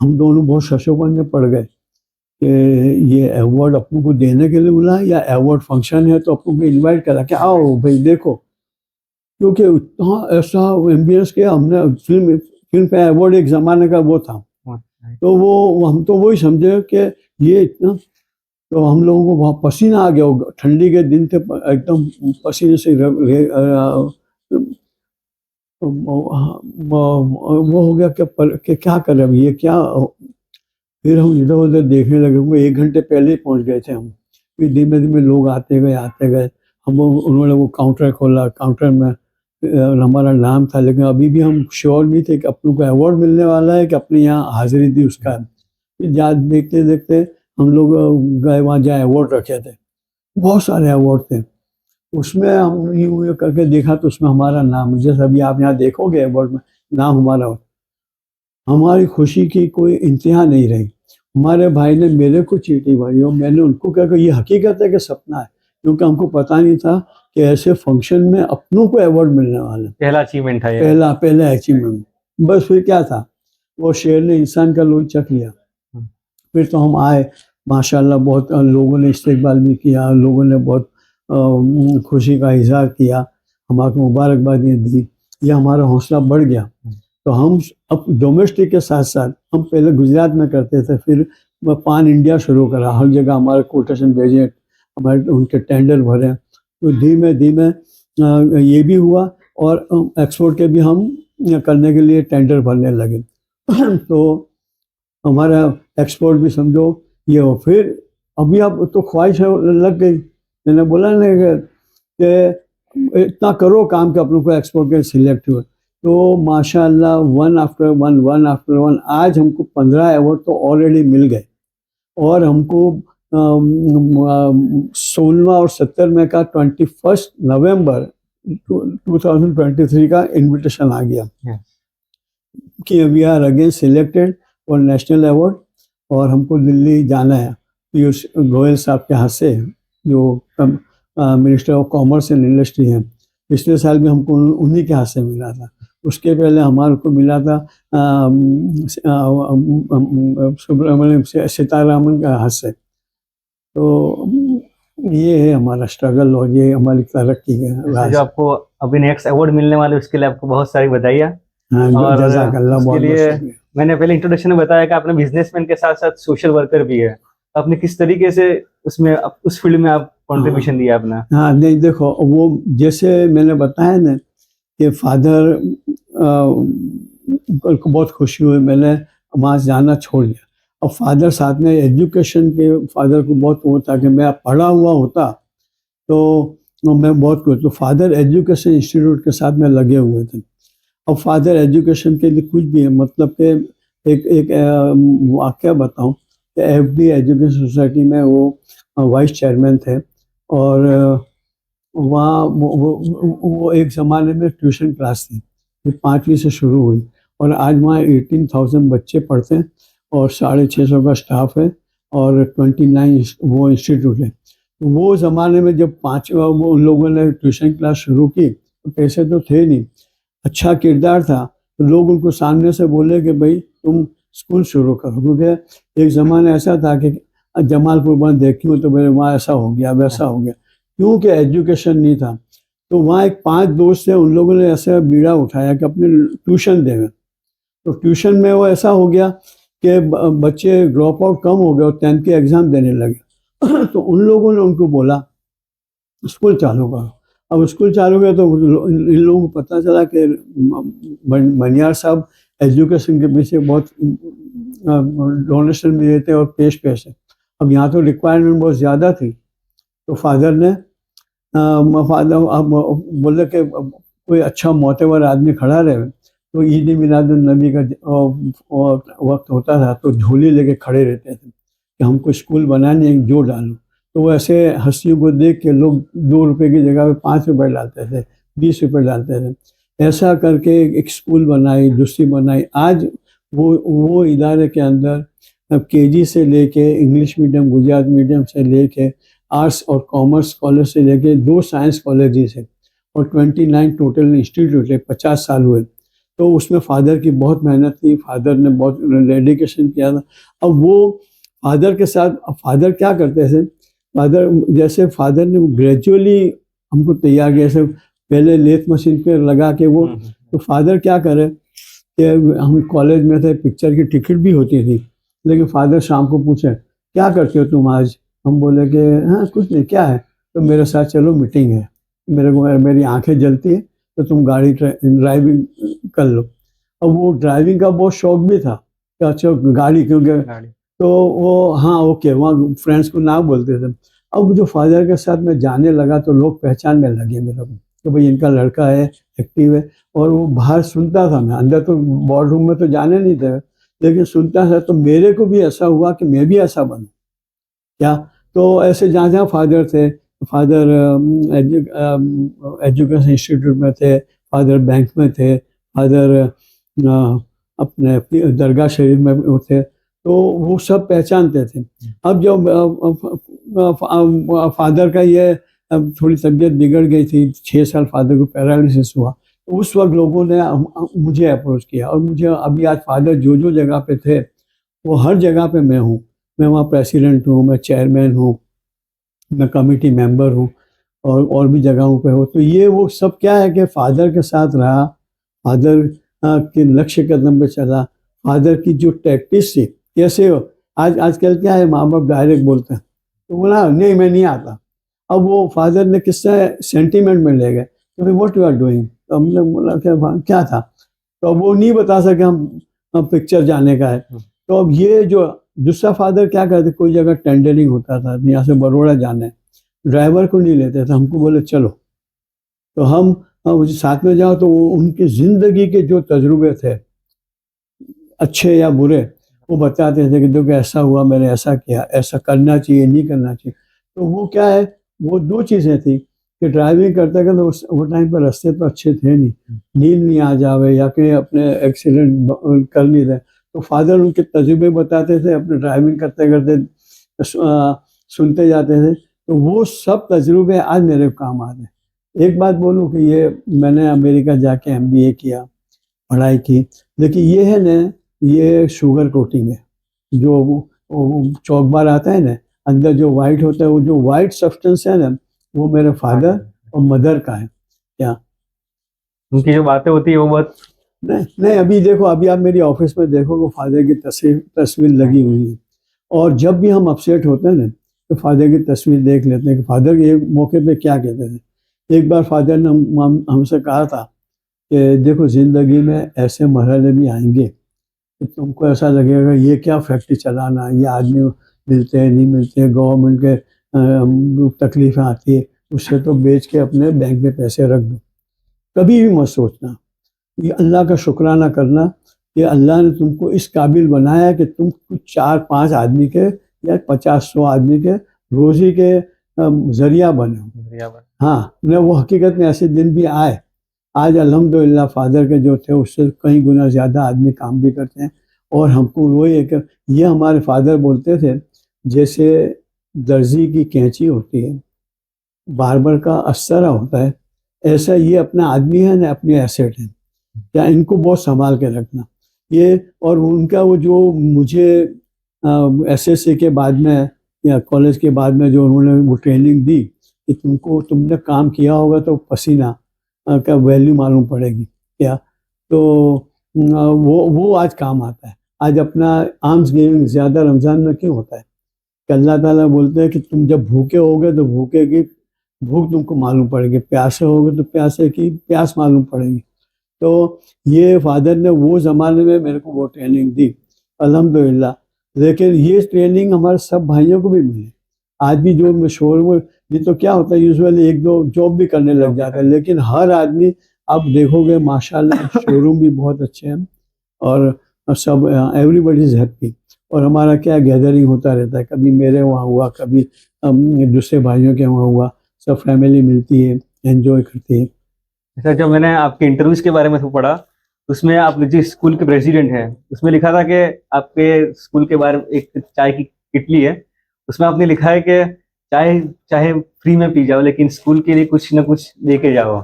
हम दोनों बहुत शशोपन में पड़ गए कि ये अवार्ड अपनों को देने के लिए बोला या अवार्ड फंक्शन है, तो अपनों को इन्वाइट करा कि आओ भाई देखो, क्योंकि इतना ऐसा एम्बियंस किया हमने। फिल्म पे अवार्ड एक ज़माने का वो था, तो वो हम तो वही समझे कि ये इतना। तो हम लोगों को वहाँ पसीना आ गया, ठंडी के दिन थे, एकदम पसीने से वो हो गया कि क्या करें अब, ये क्या। फिर हम इधर उधर देखने लगे, वो 1 घंटे पहले ही पहुँच गए थे हम। फिर धीमे धीमे लोग आते गए। उन्होंने वो काउंटर खोला, काउंटर में हमारा नाम था, लेकिन अभी भी हम श्योर नहीं थे कि अपनों को अवार्ड मिलने वाला है कि अपने यहाँ हाजिरी दी उसका। फिर देखते देखते हम लोग गए वहाँ, जहाँ अवार्ड रखे थे, बहुत सारे अवार्ड थे। उसमें हम यूँ करके देखा तो उसमें हमारा नाम, जैसे अभी आप यहाँ देखोगे अवार्ड में नाम हमारा हो। हमारी खुशी की कोई इंतहा नहीं रही। हमारे भाई ने मेरे को चीटी भरी और मैंने उनको कहा कि ये हकीकत है कि सपना है, क्योंकि हमको पता नहीं था कि ऐसे फंक्शन में अपनों को अवार्ड मिलने वाला है। पहला अचीवमेंट था ये। पहला अचीवमेंट। बस फिर क्या था, वो शेर ने इंसान का लोही चख लिया। फिर तो हम आए, माशाल्लाह बहुत लोगों ने इस्तकबाल भी किया, लोगों ने बहुत खुशी का इजहार किया, हमारे मुबारकबादी दी, यह हमारा हौसला बढ़ गया। तो हम अब डोमेस्टिक के साथ साथ हम पहले गुजरात में करते थे, फिर पान इंडिया शुरू करा, हर जगह हमारे कोटेशन भेजे, हमारे उनके टेंडर भरे। तो धीमे धीमे ये भी हुआ और एक्सपोर्ट के भी हम करने के लिए टेंडर भरने लगे। तो हमारा एक्सपोर्ट भी समझो ये हो। फिर अभी अब तो ख्वाहिश लग गई, मैंने बोला ना कि इतना करो काम के अपनों को एक्सपोर्ट के सिलेक्ट हुए। तो माशाल्लाह वन आफ्टर वन आज हमको 15 अवार्ड तो ऑलरेडी मिल गए। और हमको 16वां और 17वें का 21 नवंबर 2023 का इनविटेशन आ गया कि वी आर अगेन सिलेक्टेड और नेशनल अवार्ड, और हमको दिल्ली जाना है पीयूष गोयल साहब के हाथ से, जो minister of commerce and industry हैं। पिछले साल भी हमको उन्हीं के हाथ से मिला था। उसके पहले हमारे को मिला था सुब्रमण्यम सीतारामन के हाथ से। तो ये है हमारा स्ट्रगल और ये हमारी तरक्की का जैसे राज। जो आपको अभी नेक्स्ट अवार्ड मिलने वाले उसके लिए आपको बहुत सारी बधाइयाँ। हाँ, और जज़ाकल्लाह, उसके बहुत बहुत लिए शुक्रिया। मैंने पहले इंट्रोडक्शन में बताया कि आपने बिजनेसमैन के साथ साथ सोशल वर्कर भी है। आपने किस तरीके से उसमें उस फील्ड में आप कंट्रीब्यूशन दिया अपना? हाँ नहीं, देखो वो जैसे मैंने बताया ना कि फादर को बहुत खुशी हुई, मैंने वहाँ जाना छोड़ दिया। और फादर साथ में एजुकेशन के, फादर को बहुत वो था कि मैं पढ़ा हुआ होता तो मैं बहुत कुछ, तो फादर एजुकेशन इंस्टीट्यूट के साथ में लगे हुए थे। अब फादर एजुकेशन के लिए कुछ भी है, मतलब कि एक वाक़या बताऊं कि एफडी एजुकेशन सोसाइटी में वो वाइस चेयरमैन थे। और वहाँ वो एक ज़माने में ट्यूशन क्लास थी, फिर 5वीं से शुरू हुई, और आज वहाँ 18,000 बच्चे पढ़ते हैं और 650 का स्टाफ है, और 29 वो इंस्टीट्यूट है। तो वो ज़माने में जब वो उन लोगों ने ट्यूशन क्लास शुरू की तो पैसे तो थे नहीं, अच्छा किरदार था, तो लोग उनको सामने से बोले कि भाई तुम स्कूल शुरू करो, क्योंकि एक ज़माना ऐसा था कि जमालपुर में देखी हूँ तो मेरे वहाँ ऐसा हो गया वैसा हो गया, क्योंकि एजुकेशन नहीं था। तो वहाँ एक 5 दोस्त थे, उन लोगों ने ऐसा बीड़ा उठाया कि अपने ट्यूशन देंगे। तो ट्यूशन में वो ऐसा हो गया कि बच्चे ड्रॉप आउट कम हो गए और 10th के एग्ज़ाम देने लगे। तो उन लोगों ने उनको बोला स्कूल चालू करो। अब स्कूल चालू किया तो इन लोगों को पता चला कि मनियार साहब एजुकेशन के पीछे बहुत डोनेशन भी देते और पेश है। अब यहाँ तो रिक्वायरमेंट बहुत ज़्यादा थी, तो फादर ने फादर अब बोले कि कोई अच्छा मोतेवर आदमी खड़ा रहे। तो ईद मिलादुन्नबी का वक्त होता था तो झोली लेके खड़े रहते थे कि हमको स्कूल बनाने जो डालो। तो वो ऐसे हस्तियों को देख के लोग 2 रुपये की जगह पे 5 रुपये डालते थे, 20 रुपये डालते थे। ऐसा करके एक स्कूल बनाई, दूसरी बनाई। आज वो इदारे के अंदर अब केजी से लेके इंग्लिश मीडियम, गुजरात मीडियम से लेके आर्ट्स और कॉमर्स कॉलेज से लेके 2 साइंस कॉलेजेस है और 29 टोटल इंस्टीट्यूट है। 50 साल हुए। तो उसमें फादर की बहुत मेहनत थी, फादर ने बहुत डेडिकेशन किया था। अब वो फादर के साथ, फादर क्या करते थे, फादर ने ग्रेजुअली हमको तैयार किया, जैसे पहले लेथ मशीन पे लगा के वो। तो फादर क्या करे कि हम कॉलेज में थे, पिक्चर की टिकट भी होती थी, लेकिन फादर शाम को पूछे क्या करते हो तुम आज? हम बोले कि हाँ कुछ नहीं, क्या है? तो मेरे साथ चलो, मीटिंग है, मेरी आंखें जलती है तो तुम गाड़ी ड्राइविंग कर लो। अब वो ड्राइविंग का बहुत शौक भी था कि अच्छा गाड़ी, क्योंकि तो वो हाँ ओके, वहाँ फ्रेंड्स को ना बोलते थे। अब जो फादर के साथ मैं जाने लगा तो लोग पहचानने लगे मेरे को कि भाई इनका लड़का है, एक्टिव है। और वो बाहर सुनता था, मैं अंदर तो बोर्ड रूम में तो जाने नहीं थे, लेकिन सुनता था। तो मेरे को भी ऐसा हुआ कि मैं भी ऐसा बनूं क्या। तो ऐसे जहाँ जहाँ फादर थे, फादर एजुकेशन इंस्टीट्यूट में थे, फादर बैंक में थे, फादर अपने दरगाह शरीफ में थे, तो वो सब पहचानते थे। अब जब फादर का ये थोड़ी तबीयत बिगड़ गई थी, 6 साल फादर को पैरालिसिस हुआ, तो उस वक्त लोगों ने मुझे अप्रोच किया। और मुझे अभी आज फादर जो जगह पे थे वो हर जगह पे मैं हूँ। मैं वहाँ प्रेसिडेंट हूँ, मैं चेयरमैन हूँ, मैं कमेटी मेंबर हूँ, और भी जगहों पे हूँ। तो ये वो सब क्या है कि फादर के साथ रहा, फादर के लक्ष्य कदम पे चला, फादर की जो प्रैक्टिस थी। कैसे हो आजकल क्या है, माँ बाप डायरेक्ट बोलते हैं, तो बोला नहीं मैं नहीं आता। अब वो फादर ने किससे सेंटीमेंट में ले गए कि भाई व्हाट यू आर डूइंग। तो हमने बोला क्या था, तो अब वो नहीं बता सके हम पिक्चर जाने का है। तो अब ये जो दूसरा फादर क्या करते, कोई जगह टेंडरिंग होता था, यहाँ से बड़ौदा जाना है, ड्राइवर को नहीं लेते थे, हमको बोले चलो। तो हम साथ में जाओ, तो उनकी ज़िंदगी के जो तजुर्बे थे अच्छे या बुरे, वो बताते थे कि देखो ऐसा हुआ, मैंने ऐसा किया, ऐसा करना चाहिए, नहीं करना चाहिए। तो वो क्या है, वो 2 चीज़ें थी कि ड्राइविंग करते करते वो टाइम पर रास्ते तो अच्छे थे नहीं, नींद नहीं आ जावे या कहीं अपने एक्सीडेंट कर नहीं रहे, तो फादर उनके तजुर्बे बताते थे, अपने ड्राइविंग करते करते सुनते जाते थे। तो वो सब तजुर्बे आज मेरे काम आ रहे। एक बात बोलूं कि ये मैंने अमेरिका जाके MBA किया, पढ़ाई की, लेकिन ये है ना, ये शुगर कोटिंग है। जो वो चौक बार आता है ना, अंदर जो वाइट होता है, वो जो वाइट सब्सटेंस है ना, वो मेरे फादर और मदर का है। क्या उनकी जो बातें होती है वो बहुत नहीं नहीं, अभी देखो, अभी आप मेरी ऑफिस में देखोगे फादर की तस्वीर लगी हुई है। और जब भी हम अपसेट होते हैं ना, तो फादर की तस्वीर देख लेते हैं कि फादर एक मौके पे क्या कहते थे। एक बार फादर ने हमसे कहा था कि देखो, जिंदगी में ऐसे मरहले भी आएंगे कि तुमको ऐसा लगेगा ये क्या फैक्ट्री चलाना, ये आदमी मिलते हैं नहीं मिलते, गवर्नमेंट के तकलीफें आती है, उससे तो बेच के अपने बैंक में पैसे रख दो। कभी भी मत सोचना, ये अल्लाह का शुक्राना करना कि अल्लाह ने तुमको इस काबिल बनाया कि तुम कुछ 4-5 आदमी के या 50-100 आदमी के रोजी के जरिया बने हो। हाँ, न वो हकीकत में ऐसे दिन भी आए। आज अल्हम्दुलिल्लाह फादर के जो थे उससे कई गुना ज़्यादा आदमी काम भी करते हैं। और हमको वही है कि ये हमारे फादर बोलते थे, जैसे दर्जी की कैंची होती है, बार्बर का अस्सरा होता है, ऐसा ये अपना आदमी है ना, अपनी एसेट है। या इनको बहुत संभाल के रखना ये। और उनका वो जो मुझे SSC के बाद में या कॉलेज के बाद में जो उन्होंने वो ट्रेनिंग दी कि तुमने काम किया होगा तो पसीना का वैल्यू मालूम पड़ेगी क्या, तो वो आज काम आता है। आज अपना आर्म्स गिविंग ज़्यादा रमज़ान में क्यों होता है कि अल्लाह ताला बोलते हैं कि तुम जब भूखे होगे तो भूखे की भूख तुमको मालूम पड़ेगी, प्यासे होगे तो प्यासे की प्यास मालूम पड़ेगी। तो ये फादर ने वो ज़माने में मेरे को वो ट्रेनिंग दी अल्हम्दुलिल्लाह। लेकिन ये ट्रेनिंग हमारे सब भाइयों को भी मिली। आज भी जो मशहूर, ये तो क्या होता है यूजुअली 1-2 जॉब भी करने लग जाता है, लेकिन हर आदमी आप देखोगे माशाल्लाह शोरूम भी बहुत अच्छे हैं और सब एवरीबडी इज़ हैप्पी। और हमारा क्या गैदरिंग होता रहता है, कभी मेरे वहाँ हुआ, कभी दूसरे भाइयों के वहाँ हुआ, सब फैमिली मिलती है, एंजॉय करती है। सर, जब मैंने आपके इंटरव्यूज के बारे में तो पढ़ा, उसमें आप जिस स्कूल के प्रेसिडेंट हैं, उसमें लिखा था कि आपके स्कूल के बारे में एक चाय की किटली है, उसमें आपने लिखा है कि चाय चाहे फ्री में पी जाओ लेकिन स्कूल के लिए कुछ ना कुछ दे के जाओ।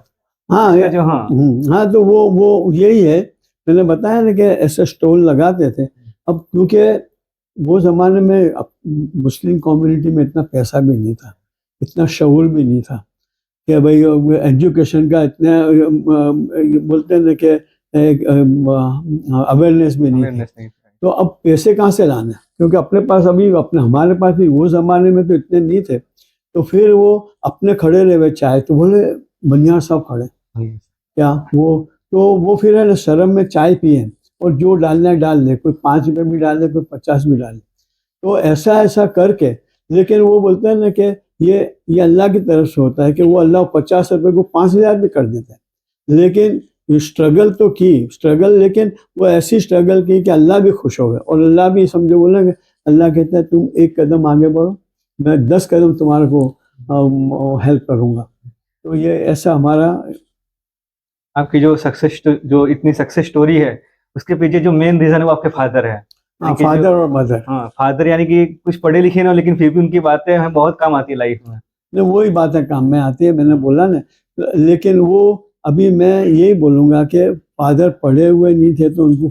हाँ इसका जो हाँ हाँ, तो वो यही है, मैंने बताया ना कि ऐसे स्टॉल लगाते थे। अब क्योंकि वो ज़माने में मुस्लिम कम्युनिटी में इतना पैसा भी नहीं था, इतना शऊर भी नहीं था कि भाई एजुकेशन का इतना बोलते हैं ना कि अवेयरनेस भी नहीं थी। awareness नहीं था। तो अब पैसे कहाँ से लाने, क्योंकि अपने पास अभी हमारे पास भी वो ज़माने में तो इतने नहीं थे। तो फिर वो अपने खड़े रहे हुए चाय, तो बोले बनिया सब खड़े क्या वो फिर है ना शर्म में चाय पिए, और जो डालना है डाल ले, कोई 5 रुपये भी डाल ले, कोई 50 भी डाल ले। तो ऐसा करके, लेकिन वो बोलते हैं ना कि ये अल्लाह की तरफ से होता है कि वो अल्लाह 50 रुपये को 5,000 भी कर देता है। लेकिन स्ट्रगल तो की, लेकिन वो ऐसी स्ट्रगल की कि अल्लाह भी खुश हो गया। और अल्लाह भी समझो बोला कि अल्लाह कहता है तुम 1 कदम आगे बढ़ो, मैं 10 कदम तुम्हारे को हेल्प करूँगा। तो ये ऐसा हमारा आपकी जो इतनी सक्सेस स्टोरी है, उसके पीछे जो मेन रीजन है वो आपके फादर है। फादर और मदर। हाँ, फादर यानी कि कुछ पढ़े लिखे ना हो, लेकिन फिर भी उनकी बातें हमें बहुत काम आती है लाइफ में। वही बातें काम में आती है, मैंने बोला ना। लेकिन वो अभी मैं यही बोलूँगा कि फादर पढ़े हुए नहीं थे तो उनको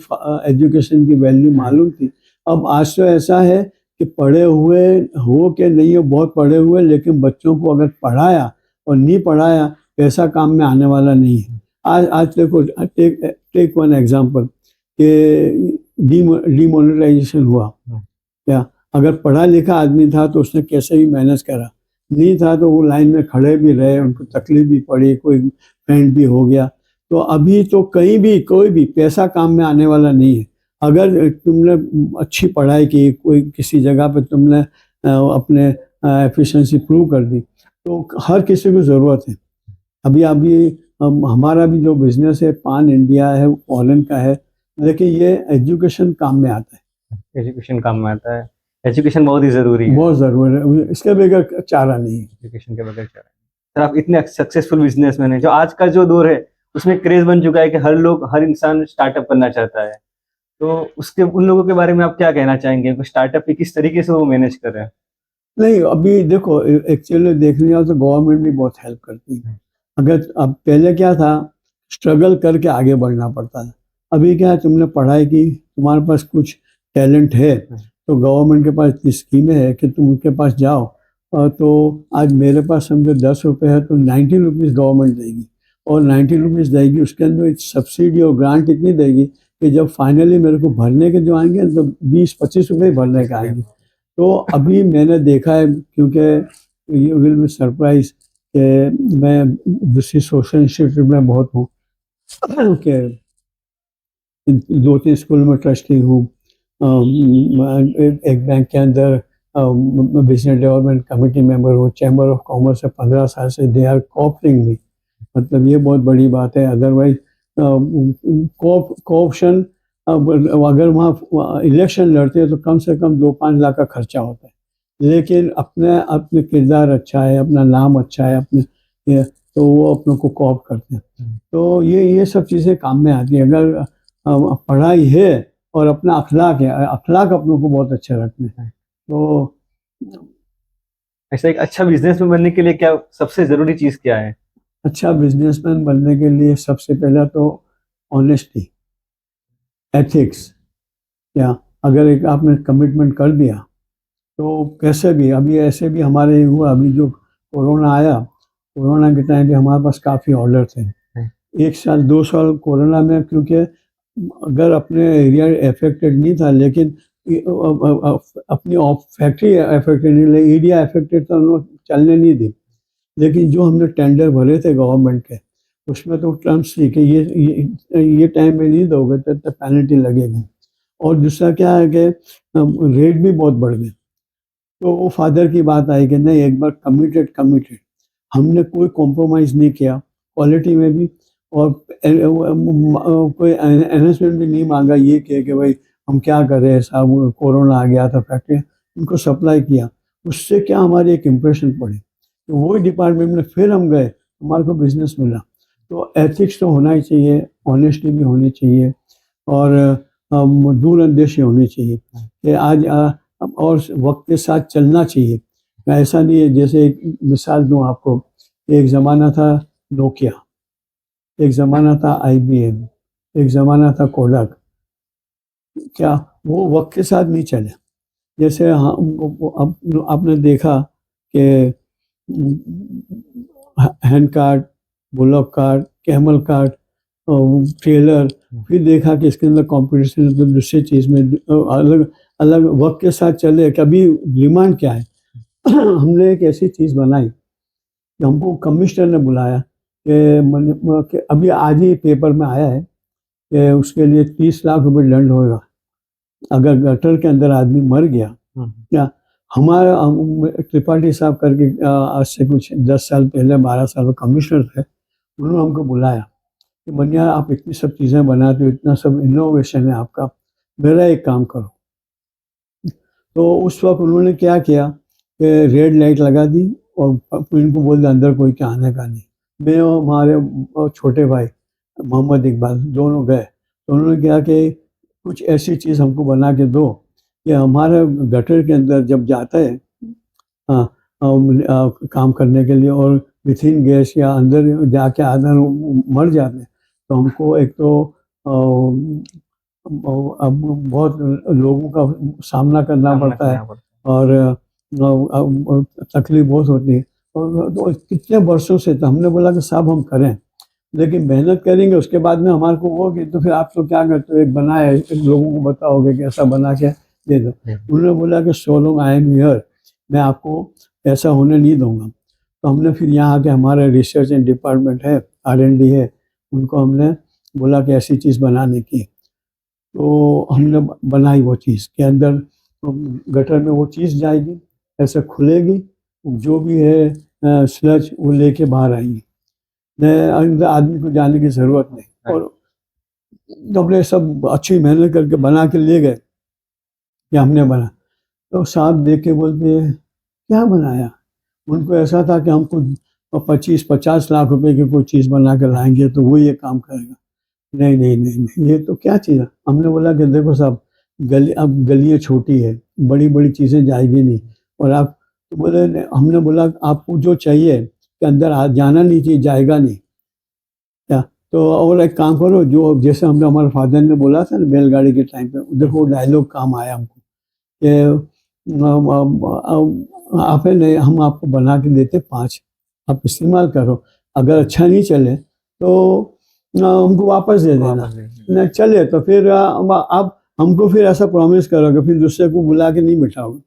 एजुकेशन की वैल्यू मालूम थी। अब आज तो ऐसा है कि पढ़े हुए हो के नहीं हो, बहुत पढ़े हुए, लेकिन बच्चों को अगर पढ़ाया और नहीं पढ़ाया, पैसा काम में आने वाला नहीं है। आज देखो, टेक वन एग्जांपल कि डिमोनेटाइजेशन हुआ क्या, अगर पढ़ा लिखा आदमी था तो उसने कैसे भी मैनेज करा, नहीं था तो वो लाइन में खड़े भी रहे, उनको तकलीफ भी पड़ी, कोई फेंट भी हो गया। तो अभी तो कहीं भी कोई भी पैसा काम में आने वाला नहीं है। अगर तुमने अच्छी पढ़ाई की, कोई किसी जगह पे तुमने अपने एफिशिएंसी प्रूव कर दी, तो हर किसी को ज़रूरत है। अभी हमारा भी जो बिजनेस है पान इंडिया है, फॉरेन का है, लेकिन ये एजुकेशन काम में आता है। एजुकेशन काम में आता है। एजुकेशन बहुत ही जरूरी है। बहुत ज़रूरी है, इसके बगैर चारा नहीं है। एजुकेशन के बगैर क्या है। सर, आप इतने सक्सेसफुल बिजनेसमैन हैं, जो आज का जो दौर है उसमें क्रेज बन चुका है कि हर इंसान स्टार्टअप करना चाहता है। तो उसके उन लोगों के बारे में आप क्या कहना चाहेंगे? स्टार्टअप की किस तरीके से वो मैनेज कर रहे हैं? नहीं, अभी देखो, एक्चुअली देखने जाओ तो गवर्नमेंट भी बहुत हेल्प करती है। अगर अब पहले क्या था, स्ट्रगल करके आगे बढ़ना पड़ता था। अभी क्या है, तुमने पढ़ाई की, तुम्हारे पास कुछ टैलेंट है, तो गवर्नमेंट के पास इतनी स्कीमें है कि तुम उनके पास जाओ। और तो आज मेरे पास समझो 10 रुपये है तो 90 रुपीज़ गवर्नमेंट देगी, और 90 रुपीज़ देगी, उसके अंदर सब्सिडी और ग्रांट इतनी देगी कि जब फाइनली मेरे को भरने के जो आएंगे तो 20-25 रुपये ही भरने के आएंगे। तो अभी मैंने देखा है, क्योंकि यू विल बी सरप्राइज कि मैं दूसरी सोशल इंस्टीट्यूट में बहुत हूँ, कि 2-3 स्कूल में ट्रस्टी हूँ, एक बैंक के अंदर बिजनेस डेवलपमेंट कमेटी मेंबर हूँ, चैम्बर ऑफ कॉमर्स से 15 साल से दे आर कोऑपरेटिंग मी। मतलब ये बहुत बड़ी बात है। अदरवाइज कोऑप्शन, अगर वहाँ इलेक्शन लड़ते हैं तो कम से कम 2-5 लाख का खर्चा होता है, लेकिन अपने अपने किरदार अच्छा है, अपना नाम अच्छा है अपने, तो वो अपनों को कोऑप करते हैं। तो ये सब चीज़ें काम में आती हैं। अगर पढ़ाई है और अपना अखलाक है, अखलाक अपनों को बहुत अच्छे रखने हैं, तो ऐसा एक अच्छा बिजनेसमैन बनने के लिए क्या सबसे जरूरी चीज क्या है? अच्छा बिजनेसमैन बनने के लिए सबसे पहला तो ऑनेस्टी, एथिक्स। या अगर एक आपने कमिटमेंट कर दिया तो कैसे भी, अभी ऐसे भी हमारे हुआ, अभी जो कोरोना आया, कोरोना के टाइम पे हमारे पास काफ़ी ऑर्डर थे। 1 साल 2 साल कोरोना में, क्योंकि अगर अपने एरिया अफेक्टेड नहीं था, लेकिन अपनी फैक्ट्री अफेक्टेड नहीं, एरिया अफेक्टेड था, उन्होंने चलने नहीं दी। लेकिन जो हमने टेंडर भरे थे गवर्नमेंट के, उसमें तो टर्म्स थी कि ये टाइम में नहीं दोगे तो पेनल्टी लगेगी। और दूसरा क्या है कि रेट भी बहुत बढ़ गए। तो वो फादर की बात आई कि नहीं, एक बार कमिटेड कमिटेड, हमने कोई कॉम्प्रोमाइज़ नहीं किया क्वालिटी में भी, और कोई एनहांसमेंट भी नहीं मांगा, ये कह कि भाई हम क्या कर रहे हैं साहब, कोरोना आ गया था फैक्ट्री, उनको सप्लाई किया। उससे क्या हमारी एक इम्प्रेशन पड़ी, तो वही डिपार्टमेंट में फिर हम गए, हमारे को बिजनेस मिला। तो एथिक्स तो होना ही चाहिए, ऑनेस्टी भी होनी चाहिए, और दूरअंदेशी होनी चाहिए कि आज और वक्त के साथ चलना चाहिए। ऐसा नहीं है, जैसे एक मिसाल दूं आपको, एक ज़माना था नोकिया, एक ज़माना था IBM, एक ज़माना था कोडक। क्या वो वक्त के साथ नहीं चले? जैसे हाँ, अब आपने देखा कि hand card, bullock card, camel card, trailer, फिर देखा कि इसके अंदर कंपटीशन है तो दूसरी चीज़ में अलग अलग वक्त के साथ चले। कभी डिमांड क्या है हमने एक ऐसी चीज़ बनाई कि हमको कमिश्नर ने बुलाया कि अभी आज ही पेपर में आया है कि उसके लिए 30 लाख रुपए दंड होगा अगर गटर के अंदर आदमी मर गया। क्या हमारा त्रिपाठी साहब करके आज से कुछ 10 साल पहले, 12 साल कमिश्नर थे, उन्होंने हमको बुलाया कि बनिया आप इतनी सब चीज़ें बनाते हो, इतना सब इनोवेशन है आपका, मेरा एक काम करो। तो उस वक्त उन्होंने क्या किया कि रेड लाइट लगा दी और इनको बोल दिया अंदर कोई क्या आने का नहीं। मैं और हमारे छोटे भाई मोहम्मद इकबाल दोनों गए, तो उन्होंने क्या कि कुछ ऐसी चीज़ हमको बना के दो कि हमारे गटर के अंदर जब जाता है, हाँ, काम करने के लिए, और मिथेन गैस या अंदर जाके आधे मर जाते हैं, तो हमको एक तो अब बहुत लोगों का सामना करना पड़ता है, और तकलीफ बहुत होती है। और तो कितने वर्षों से, तो हमने बोला कि साहब हम करें, लेकिन मेहनत करेंगे, उसके बाद में हमारे को होगी तो फिर आप तो क्या करते हो, एक बनाए एक लोगों को बताओगे कि ऐसा बना के दे दो। उन्होंने बोला कि so long I am here, मैं आपको ऐसा होने नहीं दूंगा। तो हमने फिर यहाँ आके, हमारे रिसर्च एंड डिपार्टमेंट है, R&D है, उनको हमने बोला कि ऐसी चीज़ बनाने की। तो हमने बनाई वो चीज़ के अंदर, तो गटर में वो चीज़ जाएगी, ऐसे खुलेगी, जो भी है स्लज वो लेके बाहर आएंगी, अंदर आदमी को जाने की ज़रूरत नहीं। और तो हमने सब अच्छी मेहनत करके बना के ले गए कि हमने बना। तो साहब देख के बोलते क्या बनाया? उनको ऐसा था कि हमको 25-50 लाख रुपए की कोई चीज़ बना के लाएंगे तो वो ये काम करेगा। नहीं नहीं नहीं नहीं, ये तो क्या चीज़ है। हमने बोला कि देखो साहब, गली अब गलियाँ छोटी है, बड़ी बड़ी चीज़ें जाएगी नहीं। और आप तो बोले हमने बोला आपको जो चाहिए कि अंदर जाना नहीं चाहिए, जाएगा नहीं क्या। तो और एक काम करो, जो जैसे हमने हमारे फादर ने बोला था ना बैलगाड़ी के टाइम पे, देखो वो डायलॉग काम आया हमको कि आप है नहीं, हम आपको बना के देते 5, आप इस्तेमाल करो, अगर अच्छा नहीं चले तो हमको वापस दे देना, नहीं चले तो फिर आप हमको फिर ऐसा प्रॉमिस करोगे, फिर दूसरे को बुला के नहीं बिठाओगे।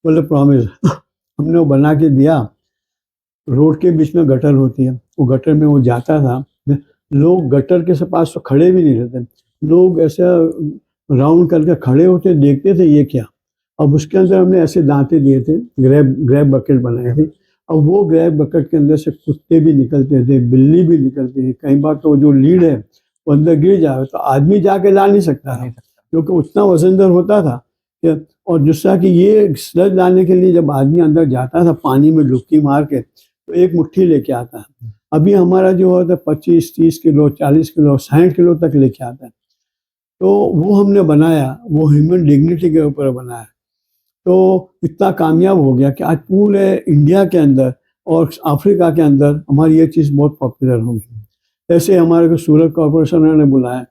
बोले प्रॉमिस। हमने वो बना के दिया। रोड के बीच में गटर होती है, वो गटर में वो जाता था, लोग गटर के पास तो खड़े भी नहीं रहते, लोग ऐसे राउंड करके खड़े होते देखते थे ये क्या। अब उसके अंदर हमने ऐसे दांते दिए थे, ग्रैब ग्रैब बकेट बनाए थे। अब वो ग्रैब बकेट के अंदर से कुत्ते भी निकलते थे, बिल्ली भी निकलती थी, कई बार तो जो लीड है वो अंदर गिर जाए तो आदमी जाके ला नहीं सकता था, क्योंकि उतना वजनदार होता था। और दूसरा कि ये स्लज लाने के लिए जब आदमी अंदर जाता था पानी में डुबकी मार के, तो एक मुट्ठी लेके आता है। अभी हमारा जो होता है 25-30 किलो 40 किलो 60 किलो तक लेके आता है। तो वो हमने बनाया, वो ह्यूमन डिग्निटी के ऊपर बनाया, तो इतना कामयाब हो गया कि आज पूरे इंडिया के अंदर और अफ्रीका के अंदर हमारी ये चीज़ बहुत पॉपुलर हो गई। ऐसे हमारे को सूरत कॉरपोरेशन ने बुलाया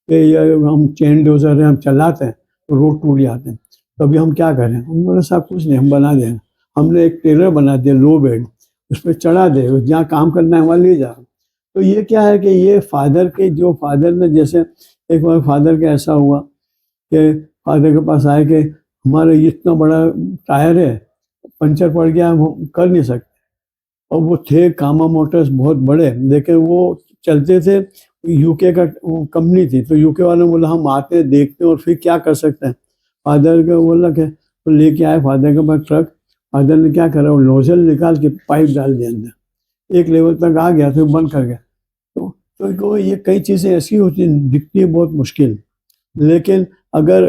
कि ये हम चेन डोजर हैं, हम चलाते हैं तो रोड टूट जाते हैं, तो अभी हम क्या करें। हम बोले साहब कुछ नहीं, हम बना दें। हमने एक ट्रेलर बना दिया लो बेड, उस पर चढ़ा दे, जहाँ काम करना है वहाँ ले जा। तो ये क्या है कि ये फादर के, जो फादर ने, जैसे एक बार फादर का ऐसा हुआ कि फादर के पास आए कि हमारे इतना बड़ा टायर है, पंचर पड़ गया, हम कर नहीं सकते। और वो थे कामा मोटर्स, बहुत बड़े, लेकिन वो चलते थे, यूके का कंपनी थी, तो यूके वालों ने बोला हम आते हैं देखते हैं और फिर क्या कर सकते हैं। फादर का बोला कि तो लेके आए फादर के पास ट्रक। फादर ने क्या करा, वो नोजल निकाल के पाइप डाल दिया अंदर, एक लेवल तक आ गया तो बंद कर गया। तो ये कई चीज़ें ऐसी होती हैं, दिखती है बहुत मुश्किल, लेकिन अगर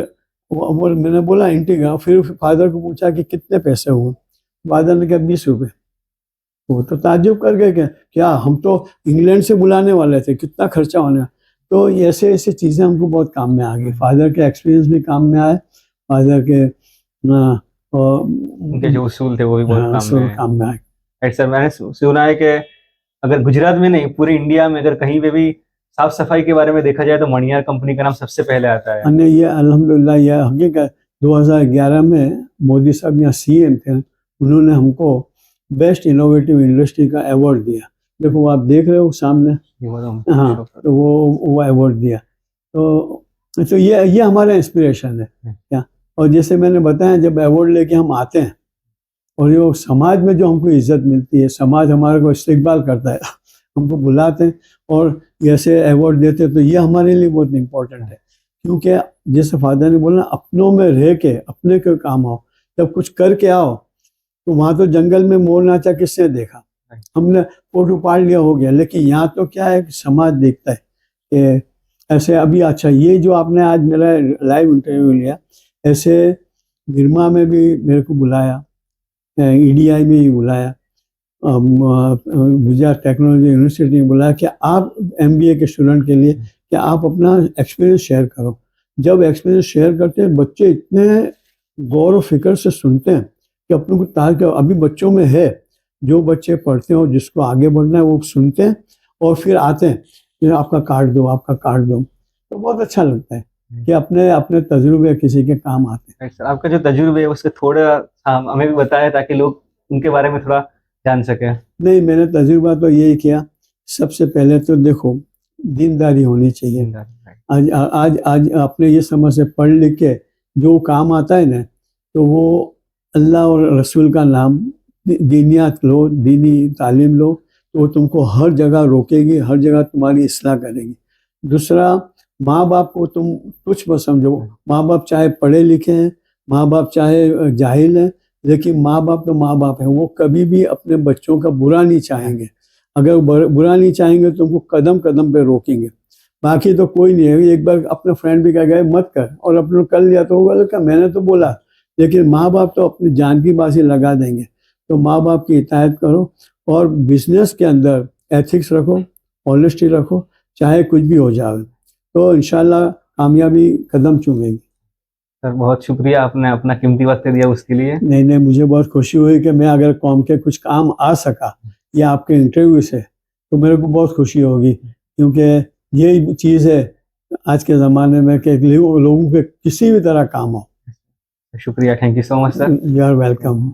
वो मैंने बोला इंटीग्रा, फिर फादर को पूछा कि कितने पैसे हुए, फादर ने कहा 20 रुपये। वो तो ताज्जुब कर गए कि क्या, हम तो इंग्लैंड से बुलाने वाले थे, कितना खर्चा होने। तो ऐसे ऐसे चीज़ें हमको बहुत काम में आ गई, फादर के एक्सपीरियंस भी काम में आए, फादर के उनके जो उसूल थे वो भी बहुत काम में आए। राइट सर, मैंने सुना है कि अगर गुजरात में नहीं पूरे इंडिया में अगर कहीं पे भी साफ सफाई के बारे में देखा जाए तो मणियार कंपनी का नाम सबसे पहले आता है। हमने ये अल्हम्दुलिल्लाह, ये हकीकत 2011 में मोदी साहब यहाँ सीएम थे, उन्होंने हमको बेस्ट इनोवेटिव इंडस्ट्री का अवार्ड दिया। देखो वो आप देख रहे हो सामने, हाँ, तो वो अवार्ड दिया। तो ये हमारा इंस्पिरेशन है क्या। और जैसे मैंने बताया, जब अवार्ड लेके हम आते हैं और ये समाज में जो हमको इज्जत मिलती है, समाज हमारे को इस्तेकबाल करता है, हमको बुलाते हैं और ऐसे अवार्ड देते हैं, तो ये हमारे लिए बहुत इम्पोर्टेंट है। क्योंकि जैसे फादर ने बोला, अपनों में रह के अपने के काम आओ, जब कुछ करके आओ। तो वहाँ तो जंगल में मोर नाचा किसने देखा, हमने फोटो पाड़ लिया हो गया, लेकिन यहाँ तो क्या है, समाज देखता है कि ऐसे। अभी अच्छा, ये जो आपने आज मेरा लाइव इंटरव्यू लिया, ऐसे निर्मा में भी मेरे को बुलाया, ईडीआई में ही बुलाया, गुजरात टेक्नोलॉजी यूनिवर्सिटी में बुलाया कि आप एमबीए के स्टूडेंट के लिए कि आप अपना एक्सपीरियंस शेयर करो। जब एक्सपीरियंस शेयर करते हैं, बच्चे इतने गौर फिक्र से सुनते हैं कि अपने को तार के, अभी बच्चों में है, जो बच्चे पढ़ते हैं और जिसको आगे बढ़ना है वो सुनते हैं और फिर आते हैं कि आपका कार्ड दो, आपका कार्ड दो। तो बहुत अच्छा लगता है कि अपने अपने तजुर्बे किसी के काम आते हैं। सर, आपका जो तजुर्बे है उसके थोड़ा हमें भी बताया ताकि लोग उनके बारे में थोड़ा जान सके। नहीं, मैंने तजुर्बा तो यही किया, सबसे पहले तो देखो दीनदारी होनी चाहिए। आज आज आज अपने ये समझ से पढ़ लिख के जो काम आता है ना, तो वो अल्लाह और रसूल का नाम, दीनियात लो, दीनी तालीम लो, तो वो तुमको हर जगह रोकेगी, हर जगह तुम्हारी इस्लाह करेगी। दूसरा, माँ बाप को तुम तुच्छ मत समझो। माँ बाप चाहे पढ़े लिखे हैं, माँ बाप चाहे जाहिल हैं, लेकिन माँ बाप तो माँ बाप हैं, वो कभी भी अपने बच्चों का बुरा नहीं चाहेंगे। अगर बुरा नहीं चाहेंगे तो उनको कदम कदम पे रोकेंगे, बाकी तो कोई नहीं है। एक बार अपने फ्रेंड भी कह गए मत कर, और अपने कर लिया तो वो बोला मैंने तो बोला, लेकिन माँ बाप तो अपनी जान की बाजी लगा देंगे। तो माँ बाप की हिदायत करो, और बिजनेस के अंदर एथिक्स रखो, ऑनेस्टी रखो, चाहे कुछ भी हो जाए। तो इंशाल्लाह कामयाबी कदम चूमेगी। सर बहुत शुक्रिया, आपने अपना कीमती वक्त दिया उसके लिए। नहीं नहीं, मुझे बहुत खुशी हुई कि मैं अगर कौम के कुछ काम आ सका या आपके इंटरव्यू से, तो मेरे को बहुत खुशी होगी, क्योंकि ये चीज़ है आज के ज़माने में कि लोगों के किसी भी तरह काम हो। शुक्रिया, thank you so much sir. You are welcome.